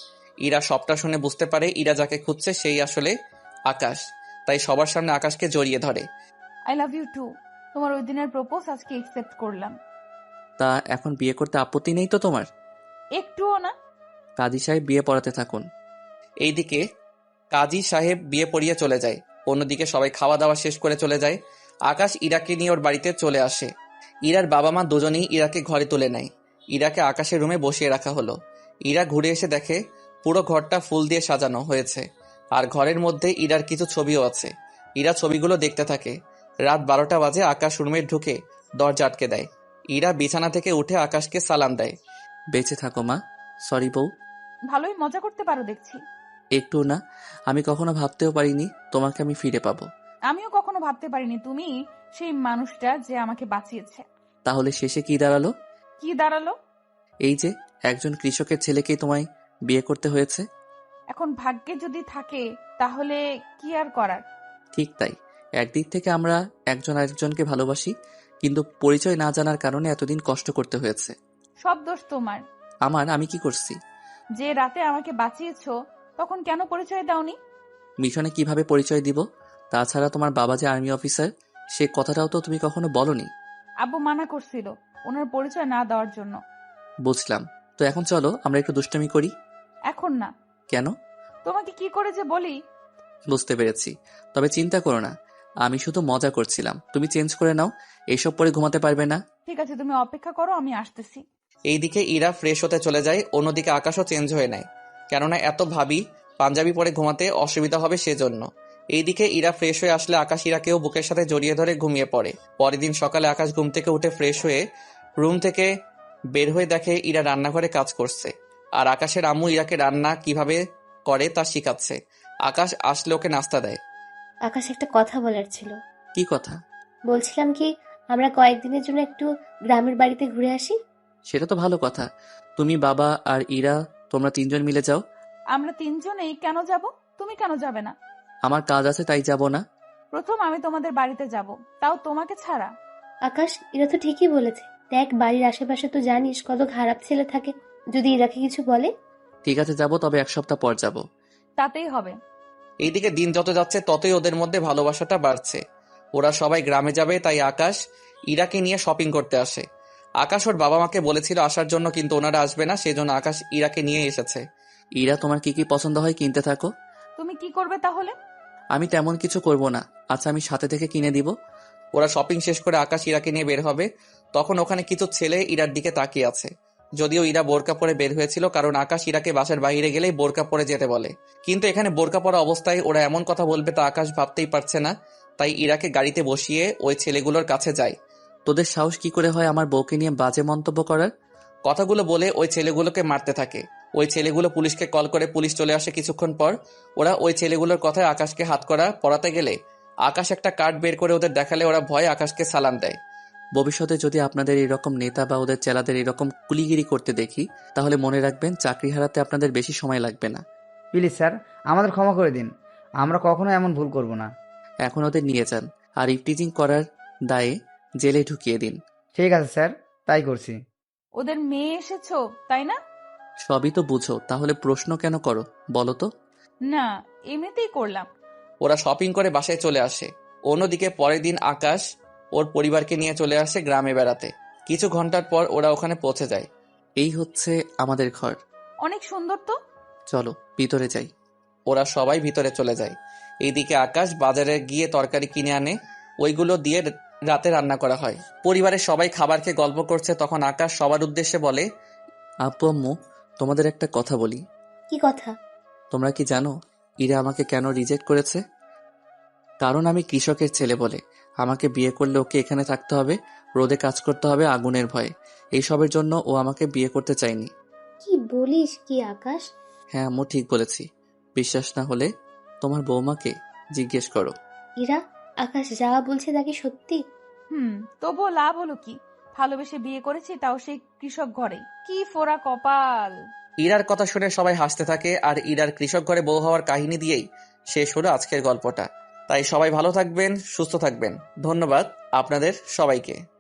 ইরা সবটা শুনে বুঝতে পারে ইরা যাকে খুঁজছে সেই আসলে আকাশ, তাই সবার সামনে আকাশকে জড়িয়ে ধরে। I love you too. তোমার ওই দিনের প্রপোজ আজকে একসেপ্ট করলাম। তা এখন বিয়ে করতে আপত্তি নেই তো তোমার? একটুও না। কাজী সাহেব বিয়ে পড়াতে থাকুন। এইদিকে কাজী সাহেব বিয়ে পড়িয়ে চলে যায়, অন্যদিকে সবাই খাওয়া দাওয়া শেষ করে চলে যায়। আকাশ ইরাকে নিয়ে ওর বাড়িতে চলে আসে। ইরার বাবা মা দুজনেই ইরাকে ঘরে তুলে নেয়। ইরাকে আকাশের রুমে বসিয়ে রাখা হলো। ইরা ঘুরে এসে দেখে পুরো ঘরটা ফুল দিয়ে সাজানো হয়েছে, আর ঘরের মধ্যে ইরার কিছু ছবিও আছে। ইরা ছবিগুলো দেখতে থাকে। রাত 12টা বাজে আকাশ রুমে ঢুকে দরজা আটকে দেয়। ইরা বিছানা থেকে উঠে আকাশকে সালাম দেয়। বেঁচে থাকো মা। সরি বউ। ভালোই মজা করতে পারো দেখছি। একটু না, আমি কখনো ভাবতেও পারিনি তোমাকে আমি ফিরে পাবো। আমিও কখনো ভাবতে পারিনি তুমি সেই মানুষটা যে আমাকে বাঁচিয়েছে। তাহলে শেষে কি দাঁড়ালো? কি দাঁড়ালো? এই যে একজন কৃষকের ছেলেকেই তোমায় বিয়ে করতে হয়েছে। এখন ভাগ্যে যদি থাকে তাহলে কি আর করার। ঠিক তাই, একদিক থেকে আমরা একজন আরেকজনকে ভালোবাসি, কিন্তু পরিচয় না জানার কারণে এতদিন কষ্ট করতে হয়েছে। সব দোষ তোমার। আমি কি করছি? যে রাতে আমাকে বাঁচিয়েছো তখন কেন পরিচয় দাওনি? মিশনে কিভাবে পরিচয় দিব? তাছাড়া তোমার বাবা যে আর্মি অফিসার, সে কথাটাও তো তুমি কখনো বলনি। আব্বু মানা করছিল ওনার পরিচয় না দেওয়ার জন্য। বুঝলাম, তো এখন চলো আমরা একটু দুষ্টামি করি। এখন না। কেন? তোমাকে কি করে যে বলি। বুঝতে পেরেছি, তবে চিন্তা করো না, আমি শুধু মজা করছিলাম। তুমি চেঞ্জ করে নাও, এইসব পরে ঘুমাতে পারবে না। ঠিক আছে, তুমি অপেক্ষা করো, আমি আসতেছি। এইদিকে ইরা ফ্রেশ হতে চলে যায়, অন্যদিকে আকাশও চেঞ্জ হয়ে নেয়, কেননা এত ভাবি পাঞ্জাবি পরে ঘুমাতে অসুবিধা হবে সেজন্য। এইদিকে ইরা ফ্রেশ হয়ে আসলে আকাশ ইরাকেও বুকের সাথে জড়িয়ে ধরে ঘুমিয়ে পড়ে। পরের দিন সকালে আকাশ ঘুম থেকে উঠে ফ্রেশ হয়ে রুম থেকে বের হয়ে দেখে ইরা রান্নাঘরে কাজ করছে, আর আকাশের আম্মু ইরাকে রান্না কিভাবে করে তা শিখাচ্ছে। আকাশ আসলে ওকে নাস্তা দেয়। আকাশ, একটা কথা বলার ছিল। কি কথা? বলছিলাম কি, আমরা কয়েকদিনের জন্য একটু গ্রামের বাড়িতে ঘুরে আসি। সেটা তো ভালো কথা। তুমি, বাবা আর ইরা, তোমরা তিনজন মিলে যাও। আমরা তিনজনেই কেন যাব? তুমি কেন যাবে না? আমার কাজ আছে তাই যাব না। প্রথম আমি তোমাদের বাড়িতে যাব, তাও তোমাকে ছাড়া। আকাশ, এরা তো ঠিকই বলেছে। দেখ, বাড়ির আশেপাশে তো জানিস কত খারাপ ছেলে থাকে। যদি ইরাকে কিছু বলে? ঠিক আছে যাব, তবে 1 সপ্তাহ পর যাব। তাতেই হবে। এইদিকে দিন যত যাচ্ছে ততই ওদের মধ্যে ভালোবাসাটা বাড়ছে। ওরা সবাই গ্রামে যাবে, তাই আকাশ ইরাকে নিয়ে শপিং করতে আসে। আকাশ ওর বাবা মাকে বলেছিল আসার জন্য, কিন্তু ওনারা আসবে না, সেজন্য আকাশ ইরাকে নিয়ে এসেছে। ইরা, তোমার কি কি পছন্দ হয় কিনতে থাকো। তুমি কি করবে তাহলে? আমি তেমন কিছু করব না। আচ্ছা, আমি সাথে থেকে কিনে দিব। ওরা শপিং শেষ করে আকাশ ইরাকে নিয়ে বের হবে, তখন ওখানে কিছু ছেলে ইরার দিকে তাকিয়ে আছে। যদিও ইরা বোরকা পরে বের হয়েছিল, কারণ আকাশ ইরাকে বাসার বাইরে গেলেই বোরকা পরে যেতে বলে। কিন্তু এখানে বোরকা পরা অবস্থায় ওরা এমন কথা বলবে তা আকাশ ভাবতেই পারছে না, তাই ইরাকে গাড়িতে বসিয়ে ওই ছেলেগুলোর কাছে যায়। তোদের সাহস কি করে হয় আমার বউকে নিয়ে বাজে মন্তব্য করার? কথাগুলো বলে ওই ছেলেগুলোকে মারতে থাকে। ওই ছেলেগুলো পুলিশকে কল করে, পুলিশ চলে আসে কিছুক্ষণ পর। ওরা ওই ছেলেগুলোর কথায় আকাশকে হাতকড়া পরাতে গেলে আকাশ একটা কার্ড বের করে ওদের দেখালে ওরা ভয়ে আকাশকে সালাম দেয়। ভবিষ্যতে যদি আপনাদের এরকম নেতা বা ওদের চেলাদের এরকম কুলিগিরি করতে দেখি, তাহলে মনে রাখবেন চাকরি হারাতে আপনাদের বেশি সময় লাগবে না। প্লিজ স্যার, আমাদের ক্ষমা করে দিন, আমরা কখনো এমন ভুল করব না। এখন ওদের নিয়ে যান, আর ইফটিজিং করার দায়ে জেলে ঢুকিয়ে দিন। ঠিক আছে স্যার, তাই করছি। ওদের মেয়ে এসেছো তাই না? সবই তো বুঝো, তাহলে প্রশ্ন কেন করো বলো তো? না, এমনিতেই করলাম। ওরা শপিং করে বাসায় চলে আসে। অন্যদিকে পরের দিন আকাশ ওর পরিবারকে নিয়ে চলে আসে গ্রামে বেড়াতে। কিছু ঘন্টার পর ওরা ওখানে পৌঁছে যায়। এই হচ্ছে আমাদের ঘর। অনেক সুন্দর তো। চলো ভিতরে যাই। ওরা সবাই ভিতরে চলে যায়। এইদিকে আকাশ বাজারে গিয়ে তরকারি কিনে আনে, ওইগুলো দিয়ে রাতে রান্না করা হয়। পরিবারের সবাই খাবার খেয়ে গল্প করছে, তখন আকাশ সবার উদ্দেশ্যে বলে, আব্বু আম্মু, তোমাদের একটা কথা বলি। কি কথা? তোমরা কি জানো ইরা আমাকে কেন রিজেক্ট করেছে? কারণ আমি কৃষকের ছেলে বলে। আমাকে বিয়ে করলে ওকে এখানে থাকতে হবে, রোদে কাজ করতে হবে, আগুনের ভয়ে। এইসবের জন্য ও আমাকে বিয়ে করতে চায়নি। কি বলিস কি আকাশ? হ্যাঁ আম্মু, ঠিক বলেছি। বিশ্বাস না হলে তোমার বৌমাকে জিজ্ঞেস করো। ইরা, আকাশ যা বলছে তা কি সত্যি? তবুও লাভ হলো কি? ভালোবেসে বিয়ে করেছি, তাও সেই কৃষক ঘরে। কি ফোড়া কপাল। ইরার কথা শুনে সবাই হাসতে থাকে আর ইরার কৃষক ঘরে বউ হওয়ার কাহিনী দিয়েই শেষ হলো আজকের গল্পটা। তাই সবাই ভালো থাকবেন, সুস্থ থাকবেন। ধন্যবাদ আপনাদের সবাইকে।